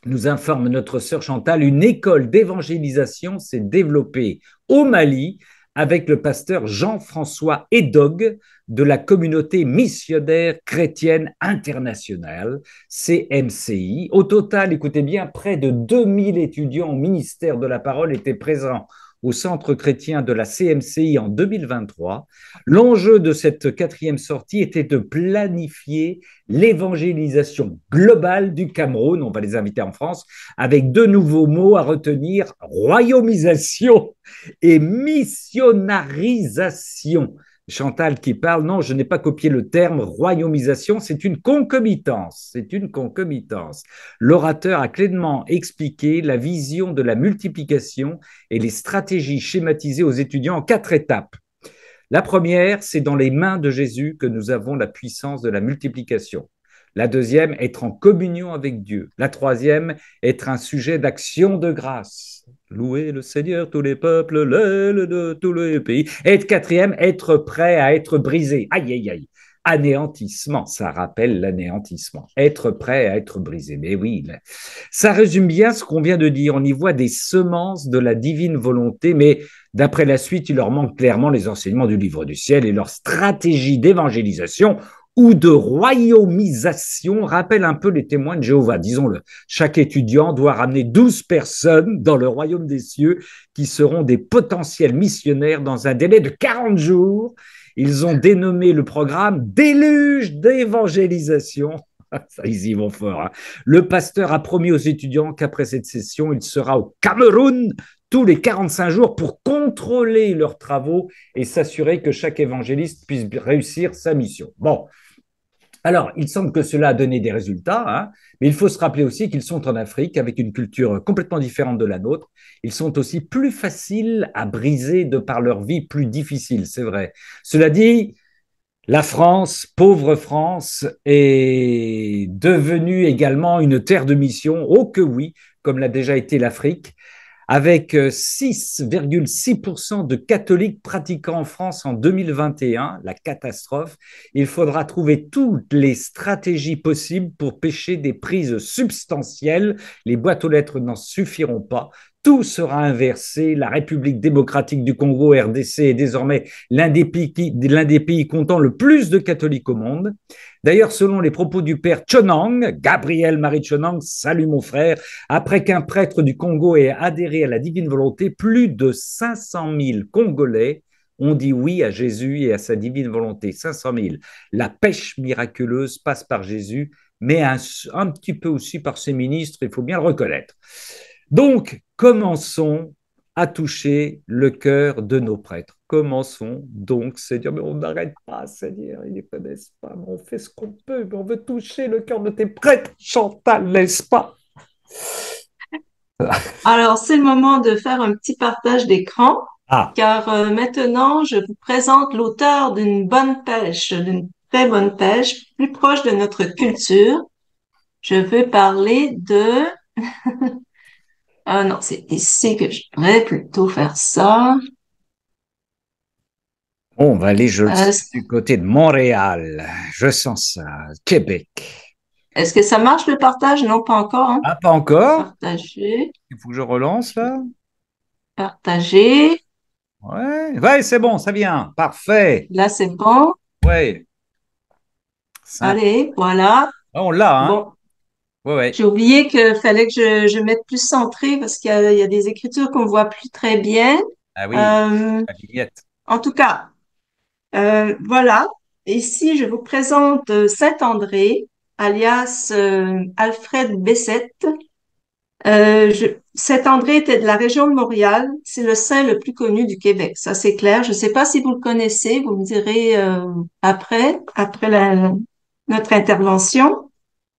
Nous informe notre sœur Chantal, une école d'évangélisation s'est développée au Mali avec le pasteur Jean-François Edog de la communauté missionnaire chrétienne internationale, CMCI. Au total, écoutez bien, près de 2000 étudiants au ministère de la parole étaient présents au centre chrétien de la CMCI en 2023. L'enjeu de cette quatrième sortie était de planifier l'évangélisation globale du Cameroun, on va les inviter en France, avec deux nouveaux mots à retenir, royaumisation et missionnarisation. Chantal qui parle, non, je n'ai pas copié le terme royaumisation, c'est une concomitance, c'est une concomitance. L'orateur a clairement expliqué la vision de la multiplication et les stratégies schématisées aux étudiants en 4 étapes. La première, c'est dans les mains de Jésus que nous avons la puissance de la multiplication. La deuxième, être en communion avec Dieu. La troisième, être un sujet d'action de grâce. Louer le Seigneur, tous les peuples, l'aile de tous les pays. Et quatrième, être prêt à être brisé. Aïe, aïe, aïe. Anéantissement, ça rappelle l'anéantissement. Être prêt à être brisé. Mais oui, ça résume bien ce qu'on vient de dire. On y voit des semences de la divine volonté, mais d'après la suite, il leur manque clairement les enseignements du livre du ciel et leur stratégie d'évangélisation ou de royaumisation rappelle un peu les témoins de Jéhovah, disons-le. Chaque étudiant doit ramener 12 personnes dans le royaume des cieux qui seront des potentiels missionnaires dans un délai de 40 jours. Ils ont dénommé le programme Déluge d'évangélisation. Ça, ils y vont fort. Hein. Le pasteur a promis aux étudiants qu'après cette session, il sera au Cameroun tous les 45 jours pour contrôler leurs travaux et s'assurer que chaque évangéliste puisse réussir sa mission. Bon, alors, il semble que cela a donné des résultats, hein, mais il faut se rappeler aussi qu'ils sont en Afrique avec une culture complètement différente de la nôtre. Ils sont aussi plus faciles à briser de par leur vie plus difficile, c'est vrai. Cela dit, la France, pauvre France, est devenue également une terre de mission, oh que oui, comme l'a déjà été l'Afrique, avec 6,6% de catholiques pratiquants en France en 2021, la catastrophe. Il faudra trouver toutes les stratégies possibles pour pêcher des prises substantielles. Les boîtes aux lettres n'en suffiront pas. Tout sera inversé. La République démocratique du Congo, RDC, est désormais l'un des pays comptant le plus de catholiques au monde. D'ailleurs, selon les propos du père Chonang, Gabriel Marie Chonang, salut mon frère, après qu'un prêtre du Congo ait adhéré à la divine volonté, plus de 500 000 Congolais ont dit oui à Jésus et à sa divine volonté. 500 000. La pêche miraculeuse passe par Jésus, mais un petit peu aussi par ses ministres, il faut bien le reconnaître. Donc, commençons à toucher le cœur de nos prêtres. Commençons donc, Seigneur, mais on n'arrête pas, Seigneur, ils ne connaissent pas, mais on fait ce qu'on peut, mais on veut toucher le cœur de tes prêtres, Chantal, n'est-ce pas? Alors, c'est le moment de faire un petit partage d'écran, car maintenant, je vous présente l'auteur d'une bonne pêche, d'une très bonne pêche, plus proche de notre culture. Je veux parler de... Ah non, c'est ici que je devrais plutôt faire ça. On va aller du côté de Montréal. Je sens ça. Québec. Est-ce que ça marche le partage? Non, pas encore. Hein? Ah, pas encore? Partager. Il faut que je relance là. Partager. Ouais, ouais, c'est bon, ça vient. Parfait. Là, c'est bon. Ouais. Allez, voilà. Ah, on l'a, hein? Bon. Ouais, ouais. J'ai oublié qu'il fallait que je mette plus centré parce qu'il y a des écritures qu'on voit plus très bien. Ah oui, la vignette. En tout cas, voilà. Ici, je vous présente Saint-André, alias Alfred Bessette. Saint-André était de la région de Montréal. C'est le saint le plus connu du Québec. Ça, c'est clair. Je ne sais pas si vous le connaissez. Vous me direz après notre intervention.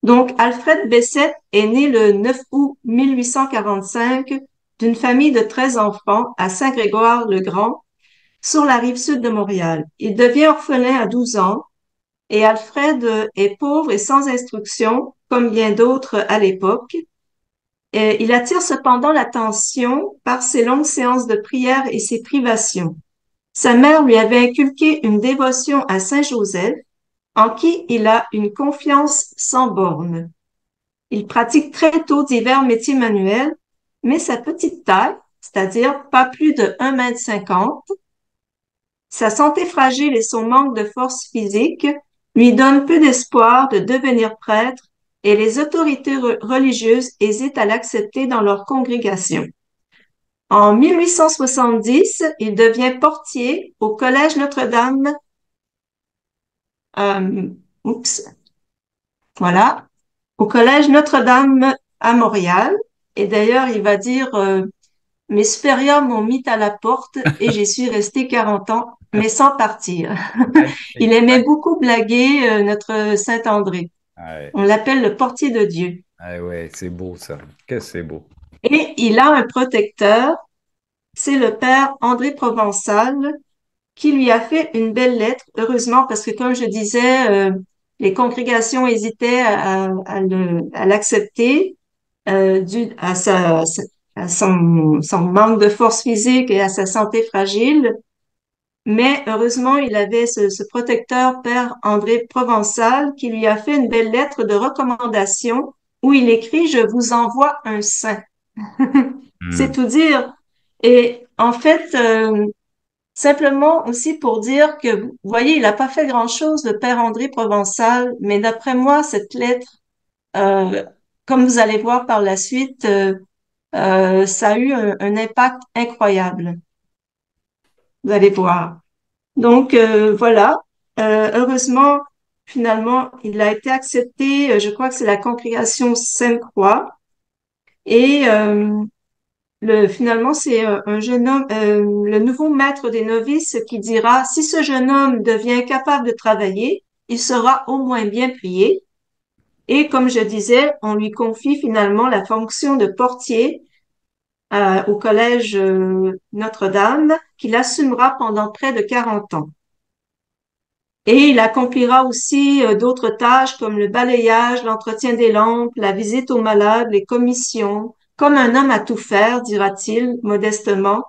Donc, Alfred Bessette est né le 9 août 1845 d'une famille de 13 enfants à Saint-Grégoire-le-Grand, sur la rive sud de Montréal. Il devient orphelin à 12 ans et Alfred est pauvre et sans instruction, comme bien d'autres à l'époque. Il attire cependant l'attention par ses longues séances de prière et ses privations. Sa mère lui avait inculqué une dévotion à Saint Joseph, en qui il a une confiance sans bornes. Il pratique très tôt divers métiers manuels, mais sa petite taille, c'est-à-dire pas plus de 1,50 m, Sa santé fragile et son manque de force physique lui donnent peu d'espoir de devenir prêtre et les autorités religieuses hésitent à l'accepter dans leur congrégation. En 1870, il devient portier au Collège Notre-Dame, euh, oups, voilà, au Collège Notre-Dame à Montréal. Et d'ailleurs, il va dire, mes supérieurs m'ont mis à la porte et j'y suis resté 40 ans, mais sans partir. Il Magnifique. aimait beaucoup blaguer, notre Saint-André. Ah ouais, On l'appelle le portier de Dieu. ah ouais, c'est beau ça. Que c'est beau. Et il a un protecteur, c'est le père André Provençal, qui lui a fait une belle lettre, heureusement, parce que comme je disais, les congrégations hésitaient à l'accepter dû à son manque de force physique et à sa santé fragile. Mais heureusement, il avait ce protecteur, Père André Provençal, qui lui a fait une belle lettre de recommandation où il écrit, Je vous envoie un saint. C'est Hmm. tout dire. Et en fait, simplement aussi pour dire que, vous voyez, il n'a pas fait grand-chose, le Père André Provençal, mais d'après moi, cette lettre, euh, comme vous allez voir par la suite, ça a eu un impact incroyable. Vous allez voir. Donc, voilà. Heureusement, finalement, il a été accepté. Je crois que c'est la congrégation Sainte-Croix. Et finalement, c'est un jeune homme, le nouveau maître des novices qui dira, si ce jeune homme devient capable de travailler, il sera au moins bien prié. Et comme je disais, on lui confie finalement la fonction de portier au collège Notre-Dame, qu'il assumera pendant près de 40 ans. Et il accomplira aussi d'autres tâches comme le balayage, l'entretien des lampes, la visite aux malades, les commissions, comme un homme à tout faire, dira-t-il modestement.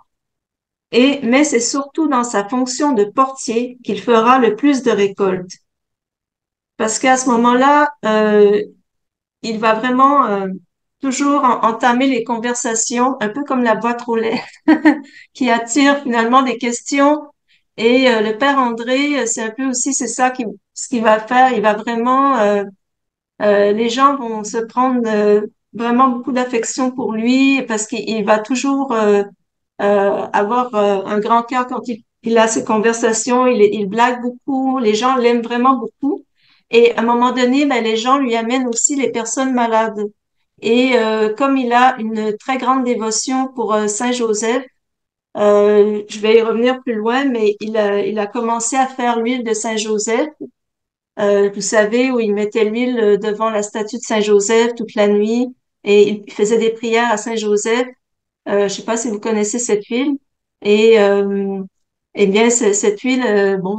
Mais c'est surtout dans sa fonction de portier qu'il fera le plus de récoltes. Parce qu'à ce moment-là, il va vraiment toujours entamer les conversations, un peu comme la boîte aux lettres, qui attire finalement des questions. Et le père André, c'est un peu aussi, c'est ça ce qu'il va faire. Il va vraiment, les gens vont se prendre vraiment beaucoup d'affection pour lui parce qu'il va toujours avoir un grand cœur quand il a ses conversations. Il blague beaucoup. Les gens l'aiment vraiment beaucoup. Et à un moment donné, ben, les gens lui amènent aussi les personnes malades. Et comme il a une très grande dévotion pour Saint Joseph, je vais y revenir plus loin, mais il a commencé à faire l'huile de Saint Joseph. Vous savez, où il mettait l'huile devant la statue de Saint Joseph toute la nuit et il faisait des prières à Saint Joseph. Je sais pas si vous connaissez cette huile. Et eh bien, cette huile, bon,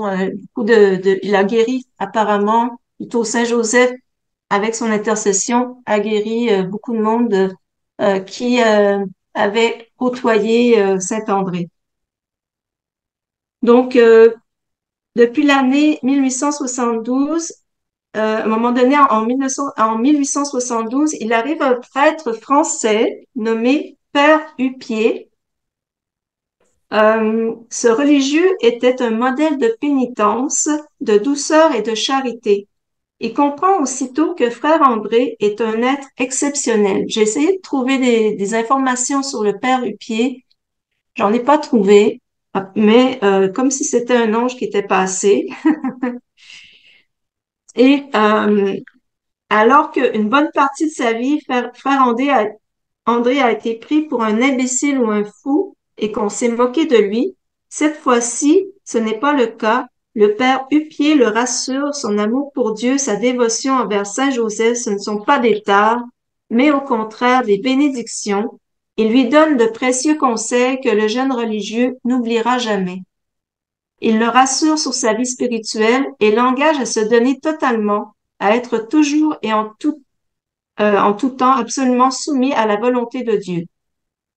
beaucoup il a guéri apparemment. Plutôt Saint Joseph, avec son intercession, a guéri beaucoup de monde qui avait côtoyé Saint André. Donc, depuis l'année 1872, à un moment donné, en 1872, il arrive un prêtre français nommé Père Hupier. Ce religieux était un modèle de pénitence, de douceur et de charité. Il comprend aussitôt que Frère André est un être exceptionnel. J'ai essayé de trouver des informations sur le Père Hupier. J'en ai pas trouvé, mais comme si c'était un ange qui était passé. Et alors qu'une bonne partie de sa vie, Frère André a été pris pour un imbécile ou un fou et qu'on s'est moqué de lui, cette fois-ci, ce n'est pas le cas. Le père Hupier le rassure, son amour pour Dieu, sa dévotion envers Saint Joseph, ce ne sont pas des tares, mais au contraire des bénédictions. Il lui donne de précieux conseils que le jeune religieux n'oubliera jamais. Il le rassure sur sa vie spirituelle et l'engage à se donner totalement, à être toujours et en tout temps absolument soumis à la volonté de Dieu.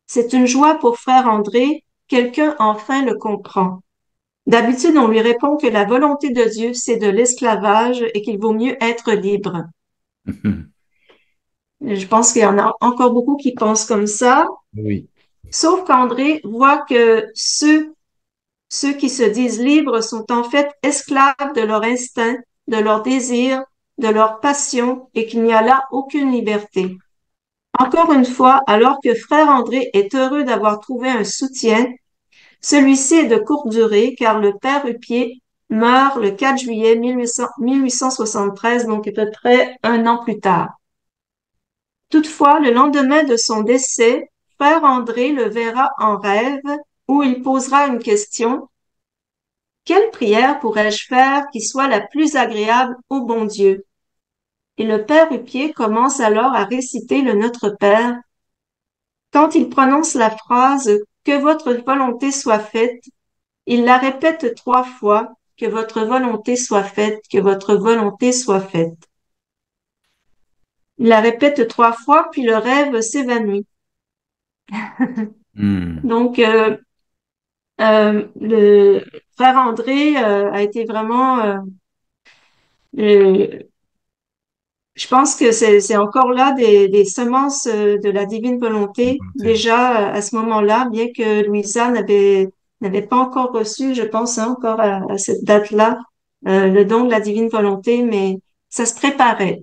C'est une joie pour frère André, quelqu'un enfin le comprend. D'habitude, on lui répond que la volonté de Dieu, c'est de l'esclavage et qu'il vaut mieux être libre. Je pense qu'il y en a encore beaucoup qui pensent comme ça, Oui. sauf qu'André voit que ceux Ceux qui se disent libres sont en fait esclaves de leur instinct, de leurs désirs, de leurs passions, et qu'il n'y a là aucune liberté. Encore une fois, alors que frère André est heureux d'avoir trouvé un soutien, celui-ci est de courte durée car le père Hupier meurt le 4 juillet 1873, donc à peu près un an plus tard. Toutefois, le lendemain de son décès, frère André le verra en rêve où il posera une question. Quelle prière pourrais-je faire qui soit la plus agréable au bon Dieu? Et le père Hupier commence alors à réciter le Notre Père. Quand il prononce la phrase que votre volonté soit faite, il la répète 3 fois, que votre volonté soit faite, que votre volonté soit faite. Il la répète 3 fois, puis le rêve s'évanouit. Donc, le frère André a été vraiment, je pense que c'est encore là des semences de la divine volonté déjà à ce moment-là, bien que Louisa n'avait pas encore reçu, je pense, hein, encore à cette date-là, le don de la divine volonté, mais ça se préparait.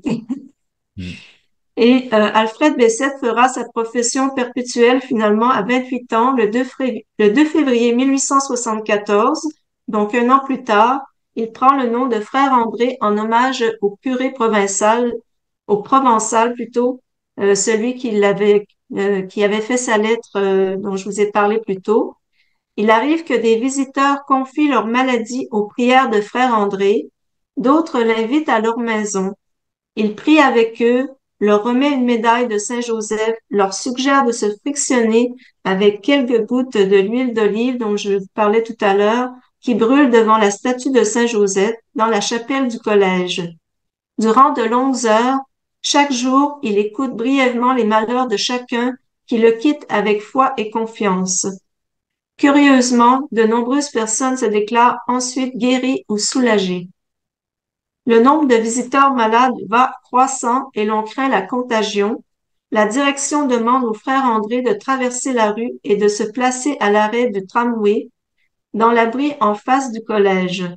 Et Alfred Bessette fera sa profession perpétuelle finalement à 28 ans, le 2 février 1874, donc un an plus tard. Il prend le nom de frère André en hommage au curé provençal, au provençal plutôt, celui qui avait fait sa lettre dont je vous ai parlé plus tôt. Il arrive que des visiteurs confient leur maladie aux prières de frère André, d'autres l'invitent à leur maison. Il prie avec eux, leur remet une médaille de Saint-Joseph, leur suggère de se frictionner avec quelques gouttes de l'huile d'olive dont je vous parlais tout à l'heure, qui brûle devant la statue de Saint-Joseph dans la chapelle du collège. Durant de longues heures, chaque jour, il écoute brièvement les malheurs de chacun qui le quitte avec foi et confiance. Curieusement, de nombreuses personnes se déclarent ensuite guéries ou soulagées. Le nombre de visiteurs malades va croissant et l'on craint la contagion. La direction demande au frère André de traverser la rue et de se placer à l'arrêt du tramway, dans l'abri en face du collège.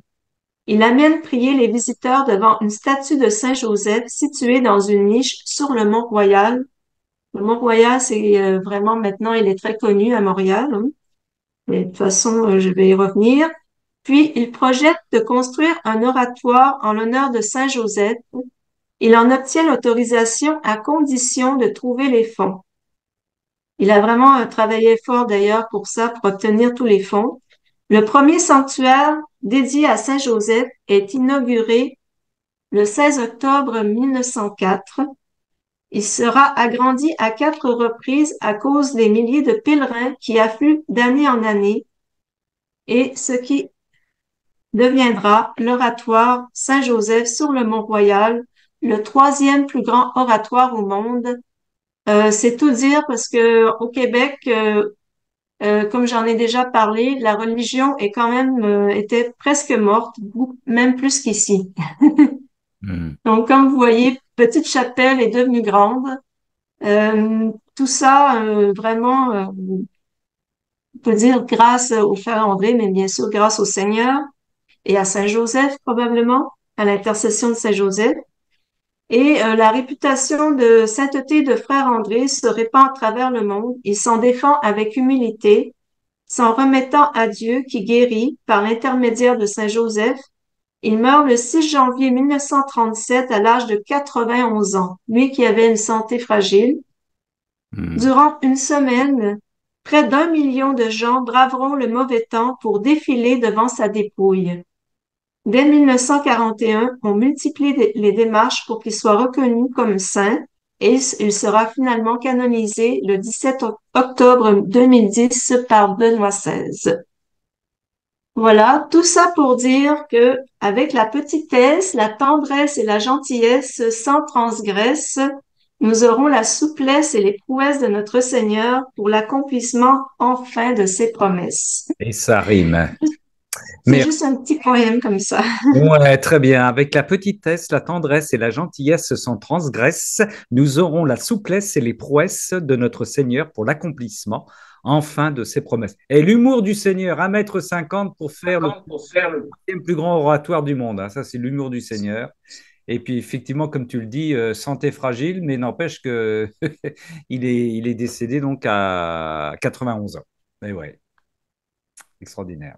Il amène prier les visiteurs devant une statue de Saint-Joseph située dans une niche sur le Mont-Royal. Le Mont-Royal, c'est vraiment maintenant, il est très connu à Montréal, hein. Mais de toute façon, je vais y revenir. Puis, il projette de construire un oratoire en l'honneur de Saint-Joseph. Il en obtient l'autorisation à condition de trouver les fonds. Il a vraiment travaillé fort d'ailleurs pour ça, pour obtenir tous les fonds. Le premier sanctuaire dédié à Saint-Joseph est inauguré le 16 octobre 1904. Il sera agrandi à 4 reprises à cause des milliers de pèlerins qui affluent d'année en année, et ce qui deviendra l'oratoire Saint-Joseph sur le Mont-Royal, le 3e plus grand oratoire au monde. C'est tout dire parce que au Québec, comme j'en ai déjà parlé, la religion est quand même était presque morte, même plus qu'ici. Donc, comme vous voyez, petite chapelle est devenue grande. Tout ça, vraiment, on peut dire grâce au frère André, mais bien sûr grâce au Seigneur et à Saint-Joseph probablement, à l'intercession de Saint-Joseph. Et la réputation de sainteté de frère André se répand à travers le monde. Il s'en défend avec humilité, s'en remettant à Dieu qui guérit par l'intermédiaire de Saint-Joseph. Il meurt le 6 janvier 1937 à l'âge de 91 ans, lui qui avait une santé fragile. Durant une semaine, près d'1 million de gens braveront le mauvais temps pour défiler devant sa dépouille. Dès 1941, on multiplie les démarches pour qu'il soit reconnu comme saint et il sera finalement canonisé le 17 octobre 2010 par Benoît XVI. Voilà, tout ça pour dire que avec la petitesse, la tendresse et la gentillesse sans transgresse, nous aurons la souplesse et les prouesses de notre Seigneur pour l'accomplissement enfin de ses promesses. Et ça rime. C'est juste un petit poème comme ça. Ouais, très bien. Avec la petitesse, la tendresse et la gentillesse sans transgresse, nous aurons la souplesse et les prouesses de notre Seigneur pour l'accomplissement. enfin de ses promesses. Et l'humour du Seigneur, 1,50 m pour faire le deuxième plus grand oratoire du monde. Hein. Ça, c'est l'humour du Seigneur. Et puis, effectivement, comme tu le dis, santé fragile, mais n'empêche que il est décédé donc à 91 ans. Et ouais, extraordinaire.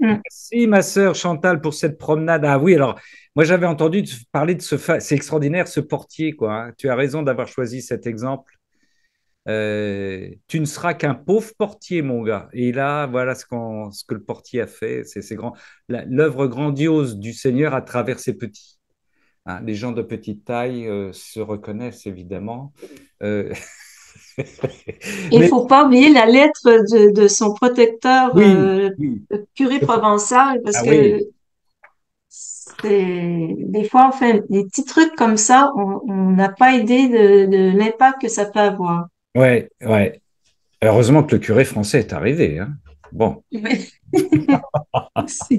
Mm. Merci, ma sœur Chantal, pour cette promenade. Ah oui, alors, moi, j'avais entendu parler de c'est extraordinaire, ce portier, quoi. Hein. Tu as raison d'avoir choisi cet exemple. Tu ne seras qu'un pauvre portier, mon gars. Et là, voilà ce que le portier a fait. C'est grand, l'œuvre grandiose du Seigneur à travers ses petits. Hein, les gens de petite taille se reconnaissent évidemment. Euh, Et il Mais faut pas oublier la lettre de son protecteur, oui, oui. le curé provençal, parce Ah que oui, des fois, on fait des petits trucs comme ça, on n'a pas idée de l'impact que ça peut avoir. ouais, ouais. Heureusement que le curé français est arrivé. Hein. Bon. Mais- Aussi.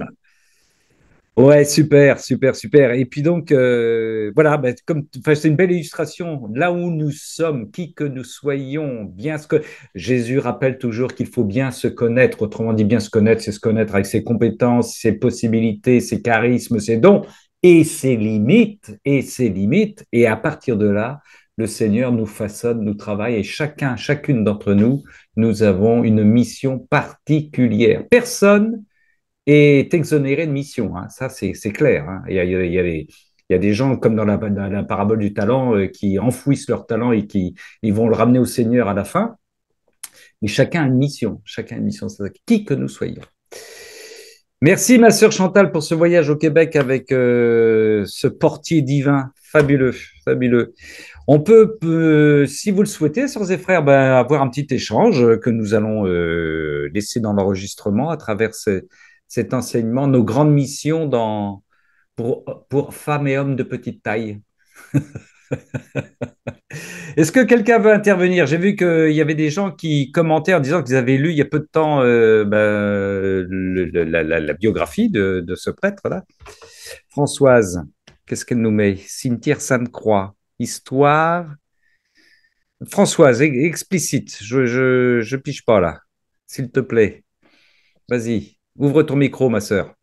Ouais, super, super, super. Et puis donc, voilà, ben, enfin, c'est une belle illustration. Là où nous sommes, qui que nous soyons, bien ce que Jésus rappelle toujours qu'il faut bien se connaître. Autrement dit, bien se connaître, c'est se connaître avec ses compétences, ses possibilités, ses charismes, ses dons et ses limites, et ses limites. Et à partir de là, le Seigneur nous façonne, nous travaille, et chacune d'entre nous, nous avons une mission particulière. Personne est exonéré de mission. Hein. Ça, c'est clair. Hein. Il y a des gens, comme dans la parabole du talent, qui enfouissent leur talent et qui ils vont le ramener au Seigneur à la fin. Mais chacun a une mission. Chacun a une mission, qui que nous soyons. Merci, ma sœur Chantal, pour ce voyage au Québec avec ce portier divin. Fabuleux, fabuleux. On peut, si vous le souhaitez, sœurs et frères, ben, avoir un petit échange que nous allons laisser dans l'enregistrement à travers cet enseignement, nos grandes missions pour femmes et hommes de petite taille. Est-ce que quelqu'un veut intervenir? J'ai vu qu'il y avait des gens qui commentaient en disant qu'ils avaient lu il y a peu de temps ben, la biographie de ce prêtre-là. Françoise, qu'est-ce qu'elle nous met? Cimetière Sainte-Croix, histoire. Françoise, explicite, je pige pas là, s'il te plaît. Vas-y, ouvre ton micro, ma sœur.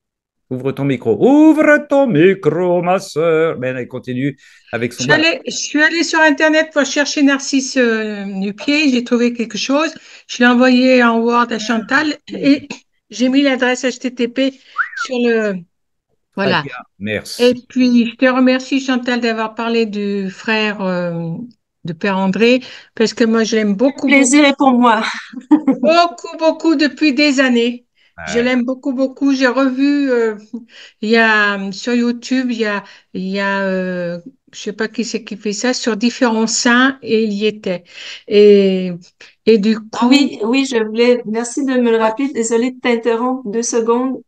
Ouvre ton micro. Ouvre ton micro, ma sœur. Ben, elle continue avec son... Je suis allée sur Internet pour chercher Narcisse Dupier. J'ai trouvé quelque chose. Je l'ai envoyé en Word à Chantal et j'ai mis l'adresse HTTP sur le. Très Voilà. bien, Et merci. puis, je te remercie, Chantal, d'avoir parlé du frère de Père André, parce que moi, je l'aime Le beaucoup, beaucoup. plaisir est pour moi. Beaucoup, beaucoup depuis des années. Je Ouais. l'aime beaucoup, beaucoup. J'ai revu, il y a sur YouTube, il y a je sais pas qui c'est qui fait ça, sur différents saints et il y était. Et, et du Ah coup, oui, oui, je voulais, merci de me le rappeler. Désolée de t'interrompre 2 secondes.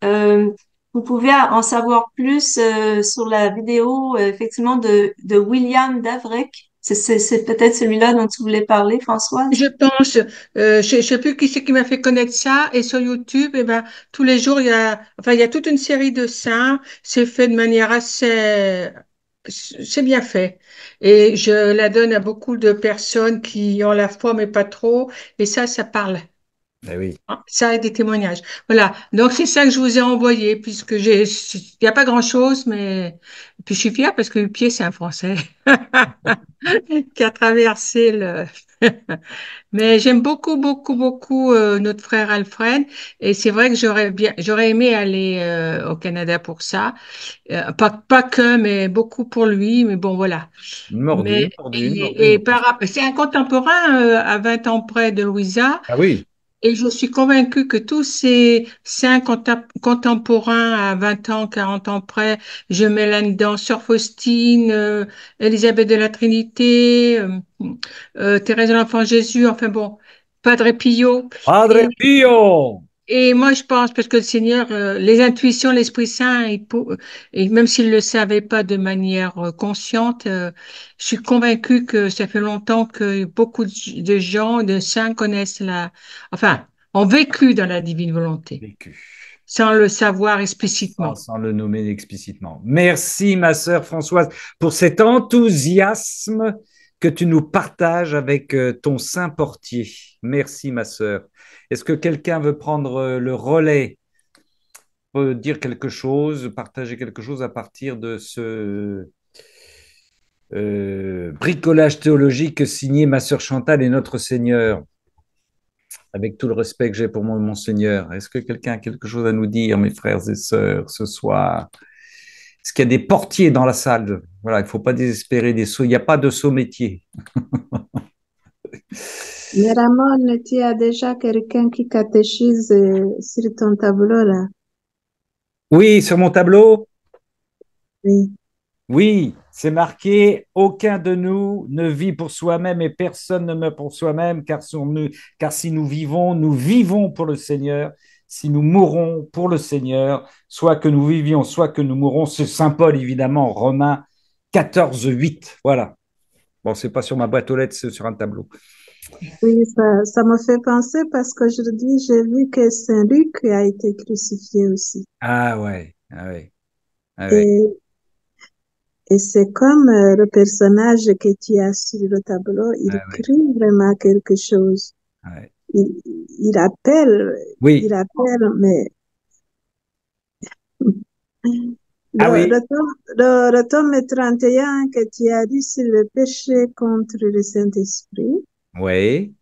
Vous pouvez en savoir plus sur la vidéo, effectivement, de William Davrec. C'est peut-être celui-là dont tu voulais parler, je Françoise. pense, je sais plus qui c'est qui m'a fait connaître ça. Et sur YouTube, eh ben, tous les jours, il y a toute une série de saints. C'est fait de manière assez, c'est bien fait. Et je la donne à beaucoup de personnes qui ont la foi, mais pas trop. Et ça parle. Ben oui. Ah, ça et des témoignages. Voilà. Donc, c'est ça que je vous ai envoyé, puisque il n'y a pas grand-chose, mais, puis je suis fière parce que le pied, c'est un Français qui a traversé le, mais j'aime beaucoup, beaucoup, beaucoup notre frère Alfred. Et c'est vrai que j'aurais aimé aller au Canada pour ça. Pas que, mais beaucoup pour lui. Mais bon, voilà. Mordu, Mais mordu, mordu, mordu. c'est un contemporain à 20 ans près de Louisa. Ah oui. Et je suis convaincue que tous ces saints contemporains à 20 ans, 40 ans près, je mets là-dedans Sœur Faustine, Élisabeth de la Trinité, Thérèse de l'Enfant Jésus, enfin bon, Padre Pio. Padre Et, Pio. et moi, je pense, parce que le Seigneur, les intuitions, l'Esprit Saint, et même s'il ne le savait pas de manière consciente, je suis convaincue que ça fait longtemps que beaucoup de gens, de saints connaissent enfin, ont vécu dans la divine volonté, Vécu. sans le savoir explicitement. Sans le nommer explicitement. Merci, ma sœur Françoise, pour cet enthousiasme que tu nous partages avec ton saint portier. Merci, ma sœur. Est-ce que quelqu'un veut prendre le relais, peut dire quelque chose, partager quelque chose à partir de ce bricolage théologique signé ma sœur Chantal et notre Seigneur, avec tout le respect que j'ai pour mon Seigneur? Est-ce que quelqu'un a quelque chose à nous dire, mes frères et sœurs, ce soir? Est-ce qu'il y a des portiers dans la salle? Voilà, il ne faut pas désespérer des sauts. Il n'y a pas de saut métier. Mais Ramon, tu as déjà quelqu'un qui catéchise sur ton tableau là? Oui, sur mon tableau? Oui. Oui, c'est marqué, aucun de nous ne vit pour soi-même et personne ne meurt pour soi-même, car si nous vivons pour le Seigneur. Si nous mourons pour le Seigneur, soit que nous vivions, soit que nous mourons. C'est Saint Paul, évidemment, Romains 14, 8. Voilà. Bon, c'est pas sur ma boîte aux lettres, c'est sur un tableau. Oui, ça me fait penser parce qu'aujourd'hui, j'ai vu que Saint Luc a été crucifié aussi. Ah ouais, ah ouais, ah ouais, Et, et c'est comme le personnage que tu as sur le tableau, il ah ouais, crie vraiment quelque chose. ah ouais. Il, il appelle, Oui, il appelle, mais ah oui, le tome 31 que tu as dit sur le péché contre le Saint-Esprit, oui.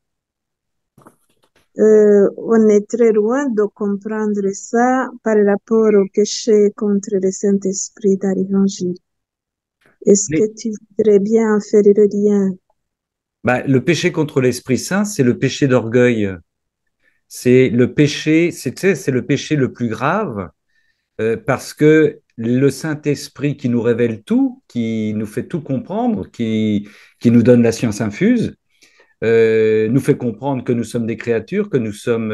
on est très loin de comprendre ça par rapport au péché contre le Saint-Esprit dans l'Évangile. Est-ce que tu voudrais bien en faire le lien? Bah, le péché contre l'Esprit Saint, c'est le péché d'orgueil. C'est le péché, tu sais, c'est le péché le plus grave parce que le Saint-Esprit qui nous révèle tout, qui nous fait tout comprendre, qui nous donne la science infuse, nous fait comprendre que nous sommes des créatures, que nous sommes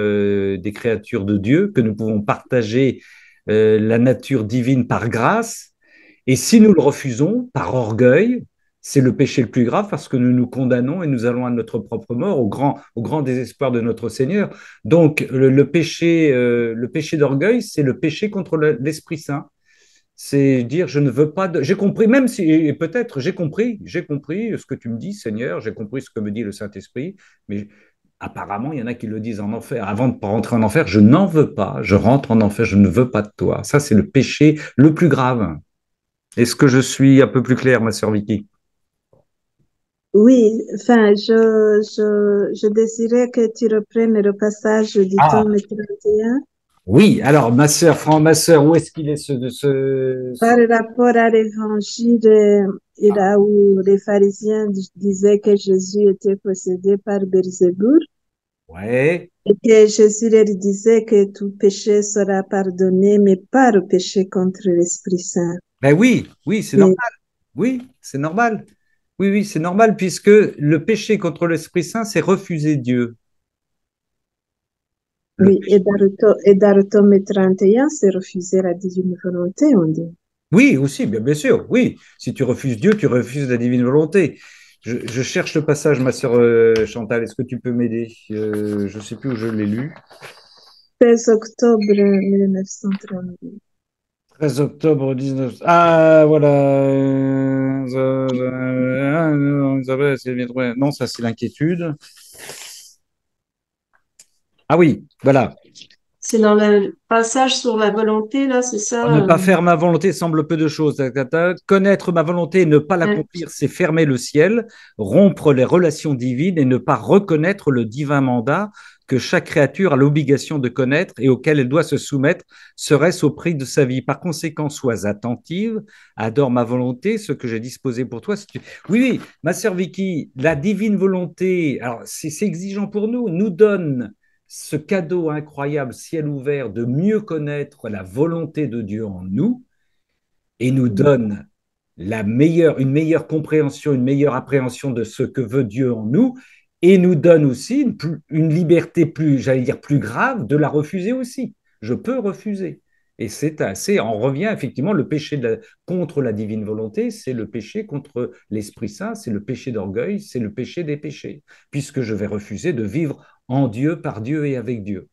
des créatures de Dieu, que nous pouvons partager la nature divine par grâce. Et si nous le refusons par orgueil, c'est le péché le plus grave parce que nous nous condamnons et nous allons à notre propre mort au grand désespoir de notre Seigneur. Donc le péché d'orgueil, c'est le péché contre l'Esprit Saint. C'est dire je ne veux pas de... J'ai compris, même si, et peut-être j'ai compris ce que tu me dis, Seigneur, j'ai compris ce que me dit le Saint-Esprit, mais apparemment, il y en a qui le disent en enfer. Avant de rentrer en enfer, je n'en veux pas, je rentre en enfer, je ne veux pas de toi. Ça, c'est le péché le plus grave. Est-ce que je suis un peu plus clair, ma sœur Vicky? Oui, enfin, je désirais que tu reprennes le passage du Ah, tome 31 oui, alors ma sœur, où est-ce qu'il est par rapport à l'Évangile, et là où les pharisiens disaient que Jésus était possédé par Belzéboul. Ouais, Et que Jésus leur disait que tout péché sera pardonné, mais pas le péché contre l'Esprit Saint. ben oui, oui, c'est normal. Et, Oui, c'est normal. Oui, oui, c'est normal puisque le péché contre l'Esprit Saint, c'est refuser Dieu. Le oui, et dans le tome 31, c'est refuser la divine volonté, on dit. Oui, aussi, bien sûr, oui. Si tu refuses Dieu, tu refuses la divine volonté. Je cherche le passage, ma sœur Chantal. Est-ce que tu peux m'aider? Je ne sais plus où je l'ai lu. 16 octobre 1932. 13 octobre 19... Ah, voilà. Non, ça, c'est l'inquiétude. Ah oui, voilà. C'est dans le passage sur la volonté, là, c'est Ne ça? pas faire ma volonté semble peu de choses. Connaître ma volonté et ne pas Euh, l'accomplir, c'est fermer le ciel, rompre les relations divines et ne pas reconnaître le divin mandat que chaque créature a l'obligation de connaître et auquel elle doit se soumettre, serait-ce au prix de sa vie. Par conséquent, sois attentive, adore ma volonté, ce que j'ai disposé pour toi. Oui, oui, ma sœur Vicky, la divine volonté, alors c'est exigeant pour nous, nous donne ce cadeau incroyable, ciel ouvert, de mieux connaître la volonté de Dieu en nous et nous donne une meilleure compréhension, une meilleure appréhension de ce que veut Dieu en nous et nous donne aussi une liberté plus, j'allais dire, plus grave de la refuser aussi. Je peux refuser. Et c'est assez, on revient effectivement, le péché contre la divine volonté, c'est le péché contre l'Esprit Saint, c'est le péché d'orgueil, c'est le péché des péchés, puisque je vais refuser de vivre en Dieu, par Dieu et avec Dieu.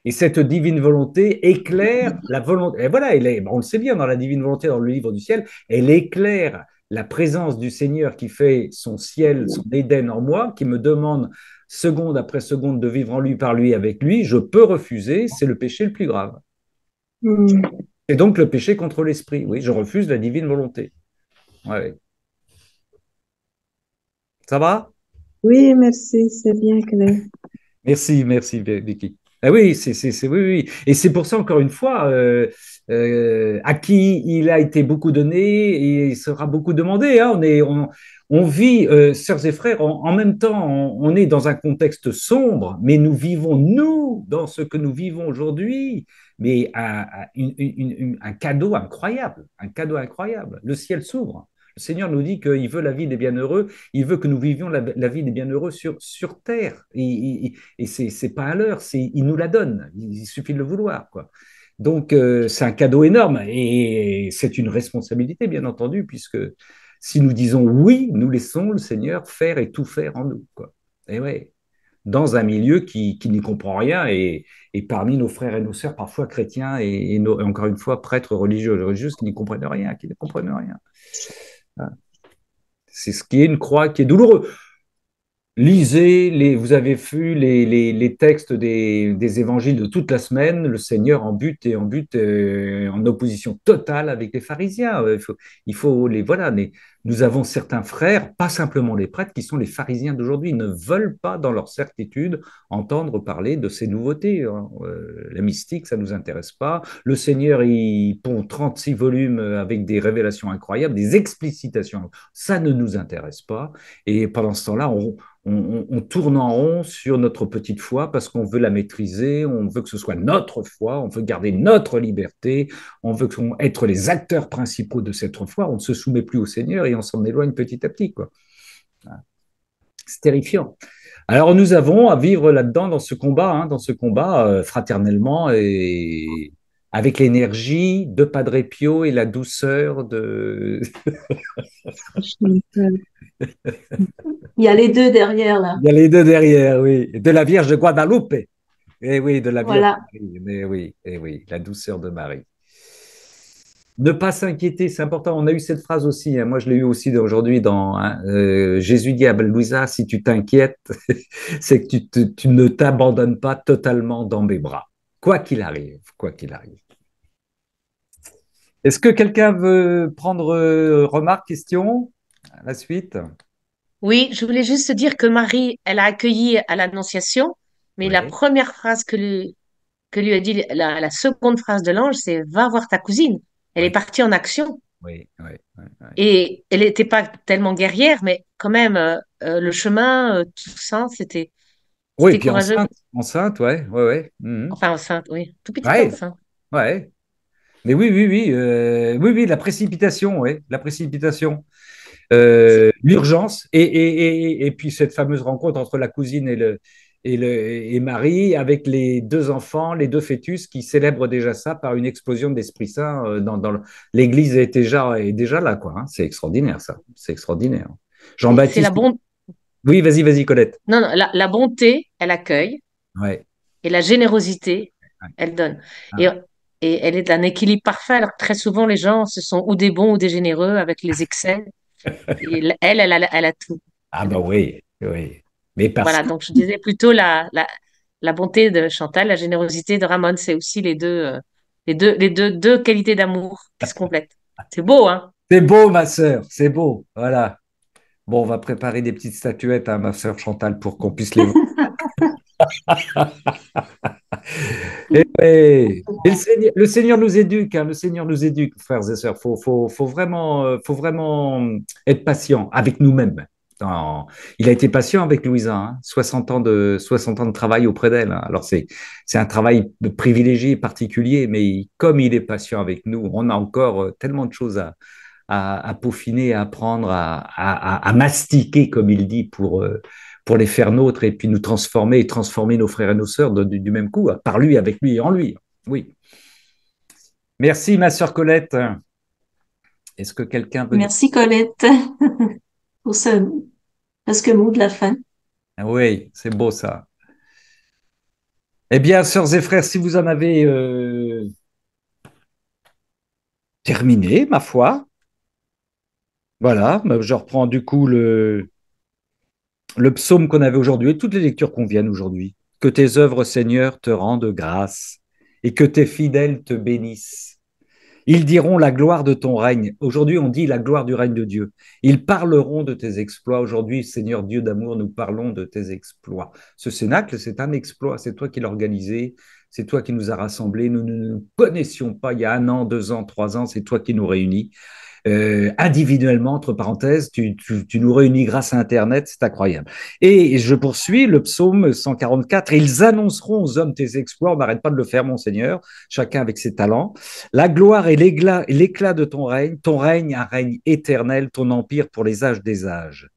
Et cette divine volonté éclaire la volonté. Et voilà, on le sait bien dans la divine volonté, dans le livre du ciel, elle éclaire la présence du Seigneur qui fait son ciel, son Éden en moi, qui me demande seconde après seconde de vivre en lui, par lui, avec lui, je peux refuser, c'est le péché le plus grave. Hmm. Et donc le péché contre l'esprit. Oui, je refuse la divine volonté. Ouais. Ça va? Oui, merci, c'est bien clair. Merci, Vicky. Ah oui, oui, oui. Et c'est pour ça, encore une fois, à qui il a été beaucoup donné et il sera beaucoup demandé. Hein. On vit, sœurs et frères, en même temps, on est dans un contexte sombre, mais nous vivons, nous, dans ce que nous vivons aujourd'hui, mais un cadeau incroyable, un cadeau incroyable. Le ciel s'ouvre. Le Seigneur nous dit qu'il veut la vie des bienheureux, il veut que nous vivions la vie des bienheureux sur terre. Et c'est pas un leurre, il nous la donne. Il suffit de le vouloir, quoi. Donc, c'est un cadeau énorme et c'est une responsabilité, bien entendu, puisque si nous disons oui, nous laissons le Seigneur faire et tout faire en nous, quoi. Et ouais, dans un milieu qui n'y comprend rien et parmi nos frères et nos sœurs, parfois chrétiens et encore une fois, prêtres religieux et religieuses qui n'y comprennent rien, qui ne comprennent rien. C'est ce qui est une croix qui est douloureux. Lisez, vous avez vu les textes des évangiles de toute la semaine, le Seigneur en opposition totale avec les pharisiens. Il faut voilà, nous avons certains frères, pas simplement les prêtres, qui sont les pharisiens d'aujourd'hui. Ils ne veulent pas, dans leur certitude, entendre parler de ces nouveautés. Hein. La mystique, ça ne nous intéresse pas. Le Seigneur, il pond 36 volumes avec des révélations incroyables, des explicitations. Ça ne nous intéresse pas. Et pendant ce temps-là, on tourne en rond sur notre petite foi parce qu'on veut la maîtriser, on veut que ce soit notre foi, on veut garder notre liberté, on veut être les acteurs principaux de cette foi, on ne se soumet plus au Seigneur et on s'en éloigne petit à petit, quoi. C'est terrifiant. Alors nous avons à vivre là-dedans dans ce combat fraternellement et avec l'énergie de Padre Pio et la douceur de Chantal. Il y a les deux derrière là. Il y a les deux derrière, oui. De la Vierge de Guadalupe. Eh oui, de la Vierge Voilà. de Marie. Mais oui, eh oui, la douceur de Marie. Ne pas s'inquiéter, c'est important. On a eu cette phrase aussi. Hein. Moi, je l'ai eu aussi aujourd'hui dans Jésus dit à Louisa, si tu t'inquiètes, c'est que tu ne t'abandonnes pas totalement dans mes bras. Quoi qu'il arrive, quoi qu'il arrive. Est-ce que quelqu'un veut prendre remarque, question à la suite? Oui, je voulais juste te dire que Marie, elle a accueilli à l'Annonciation, mais la Oui, première phrase que lui a dit, la seconde phrase de l'ange, c'est va voir ta cousine. Elle est oui, partie en action oui, oui, oui, oui. et elle n'était pas tellement guerrière, mais quand même, le chemin, tout ça, c'était, Oui, et c'était puis courageux. enceinte, ouais, ouais, ouais. Mhm. Enfin, enceinte, oui, tout petite Ouais, enceinte. ouais. Mais oui, oui, oui, oui, oui, la précipitation, oui, la précipitation, C'est- l'urgence, et puis cette fameuse rencontre entre la cousine et Marie, avec les deux enfants, les deux fœtus, qui célèbrent déjà ça par une explosion d'Esprit Saint. L'Église est déjà là, quoi. Hein. C'est extraordinaire, ça. C'est extraordinaire. c'est la Jean-Baptiste. bonté. Oui, vas-y, Colette. Non, non, la bonté, elle accueille. Ouais. Et la générosité, Ouais. elle donne. Et, Ah. et elle est d'un équilibre parfait. Alors que très souvent, les gens, ce sont ou des bons ou des généreux avec les excès. Et elle a tout. Ah, Elle a bah tout. oui, oui. Mais parce Voilà, que donc je disais plutôt la bonté de Chantal, la générosité de Ramon, c'est aussi deux qualités d'amour qui se complètent. C'est beau, hein? c'est beau, ma sœur, c'est beau. Voilà. Bon, on va préparer des petites statuettes à ma sœur Chantal pour qu'on puisse les voir. Et le Seigneur nous éduque, hein, le Seigneur nous éduque, frères et sœurs. Faut vraiment être patient avec nous-mêmes. Il a été patient avec Louisa, hein, 60 ans de travail auprès d'elle. Hein. Alors c'est un travail de privilégié particulier, mais comme il est patient avec nous, on a encore tellement de choses à peaufiner, à apprendre, à mastiquer, comme il dit, pour les faire nôtres et puis nous transformer et transformer nos frères et nos sœurs du même coup, par lui, avec lui et en lui. Oui. Merci, ma sœur Colette. Est-ce que quelqu'un veut dire... Merci Colette pour ce presque mot de la fin. Ah oui, c'est beau ça. Eh bien, sœurs et frères, si vous en avez terminé, ma foi, Voilà, je reprends du coup le psaume qu'on avait aujourd'hui et toutes les lectures qu'on vienne aujourd'hui. Que tes œuvres, Seigneur, te rendent grâce et que tes fidèles te bénissent. Ils diront la gloire de ton règne. Aujourd'hui, on dit la gloire du règne de Dieu. Ils parleront de tes exploits. Aujourd'hui, Seigneur Dieu d'amour, nous parlons de tes exploits. Ce cénacle, c'est un exploit. C'est toi qui l'as organisé. C'est toi qui nous as rassemblés. Nous ne nous connaissions pas il y a 1 an, 2 ans, 3 ans. C'est toi qui nous réunis. Individuellement, entre parenthèses, tu nous réunis grâce à Internet, c'est incroyable. Et je poursuis le psaume 144, ils annonceront aux hommes tes exploits, on n'arrête pas de le faire, mon Seigneur, chacun avec ses talents, la gloire et l'éclat de ton règne, un règne éternel, ton empire pour les âges des âges.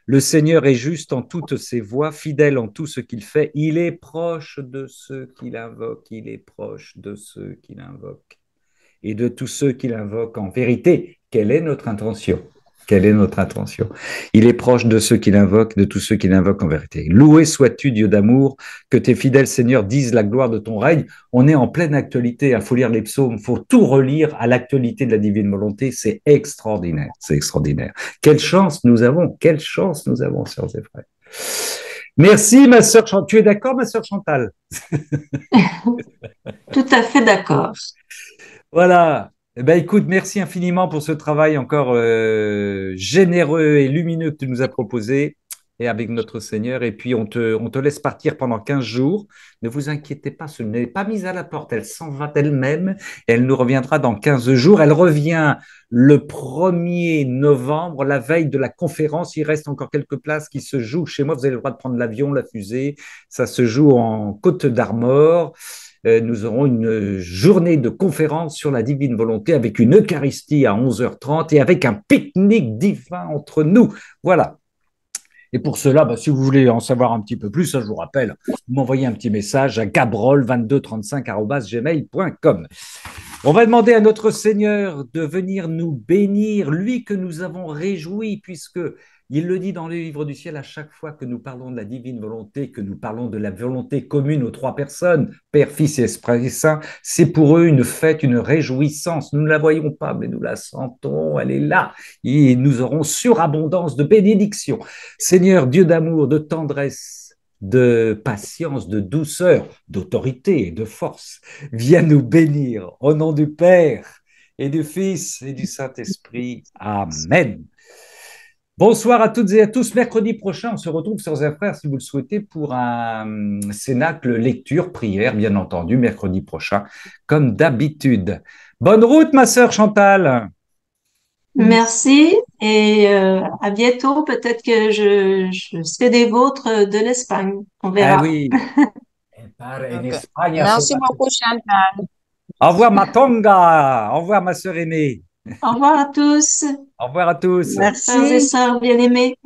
Le Seigneur est juste en toutes ses voies, fidèle en tout ce qu'il fait, il est proche de ceux qui l'invoquent, il est proche de ceux qui l'invoquent et de tous ceux qui l'invoquent en vérité. Quelle est notre intention? Quelle est notre intention? Il est proche de ceux qui l'invoquent, de tous ceux qui l'invoquent en vérité. Loué sois-tu, Dieu d'amour, que tes fidèles seigneurs disent la gloire de ton règne. On est en pleine actualité, il faut lire les psaumes, il faut tout relire à l'actualité de la divine volonté, c'est extraordinaire, c'est extraordinaire. Quelle chance nous avons, sœurs et frères. Merci, ma sœur Chantal. Tu es d'accord, ma sœur Chantal? Tout à fait d'accord. Voilà. Eh ben, écoute, merci infiniment pour ce travail encore généreux et lumineux que tu nous as proposé et avec notre Seigneur. Et puis, on te laisse partir pendant 15 jours. Ne vous inquiétez pas, ce n'est pas mise à la porte. Elle s'en va d'elle-même et elle nous reviendra dans 15 jours. Elle revient le 1er novembre, la veille de la conférence. Il reste encore quelques places qui se jouent chez moi. Vous avez le droit de prendre l'avion, la fusée. Ça se joue en Côte d'Armor. Nous aurons une journée de conférence sur la divine volonté avec une Eucharistie à 11h30 et avec un pique-nique divin entre nous. Voilà. Et pour cela, si vous voulez en savoir un petit peu plus, je vous rappelle, vous m'envoyez un petit message à gabrol2235@gmail.com. On va demander à notre Seigneur de venir nous bénir, lui que nous avons réjoui, puisque il le dit dans le livre du ciel à chaque fois que nous parlons de la divine volonté, que nous parlons de la volonté commune aux 3 personnes, Père, Fils et Esprit Saint, c'est pour eux une fête, une réjouissance. Nous ne la voyons pas, mais nous la sentons, elle est là. Et nous aurons surabondance de bénédictions. Seigneur, Dieu d'amour, de tendresse, de patience, de douceur, d'autorité et de force, viens nous bénir au nom du Père et du Fils et du Saint-Esprit. Amen. Bonsoir à toutes et à tous. Mercredi prochain, on se retrouve, sœurs et frères, si vous le souhaitez, pour un cénacle lecture, prière, bien entendu, mercredi prochain, comme d'habitude. Bonne route, ma sœur Chantal. Merci et à bientôt. Peut-être que je serai des vôtres de l'Espagne. On verra. Ah oui. En Ok. Espagne, Merci beaucoup, Chantal. Au revoir, ma tonga. Au revoir, ma sœur aimée. Au revoir à tous, Au revoir à tous. frères et sœurs bien-aimés.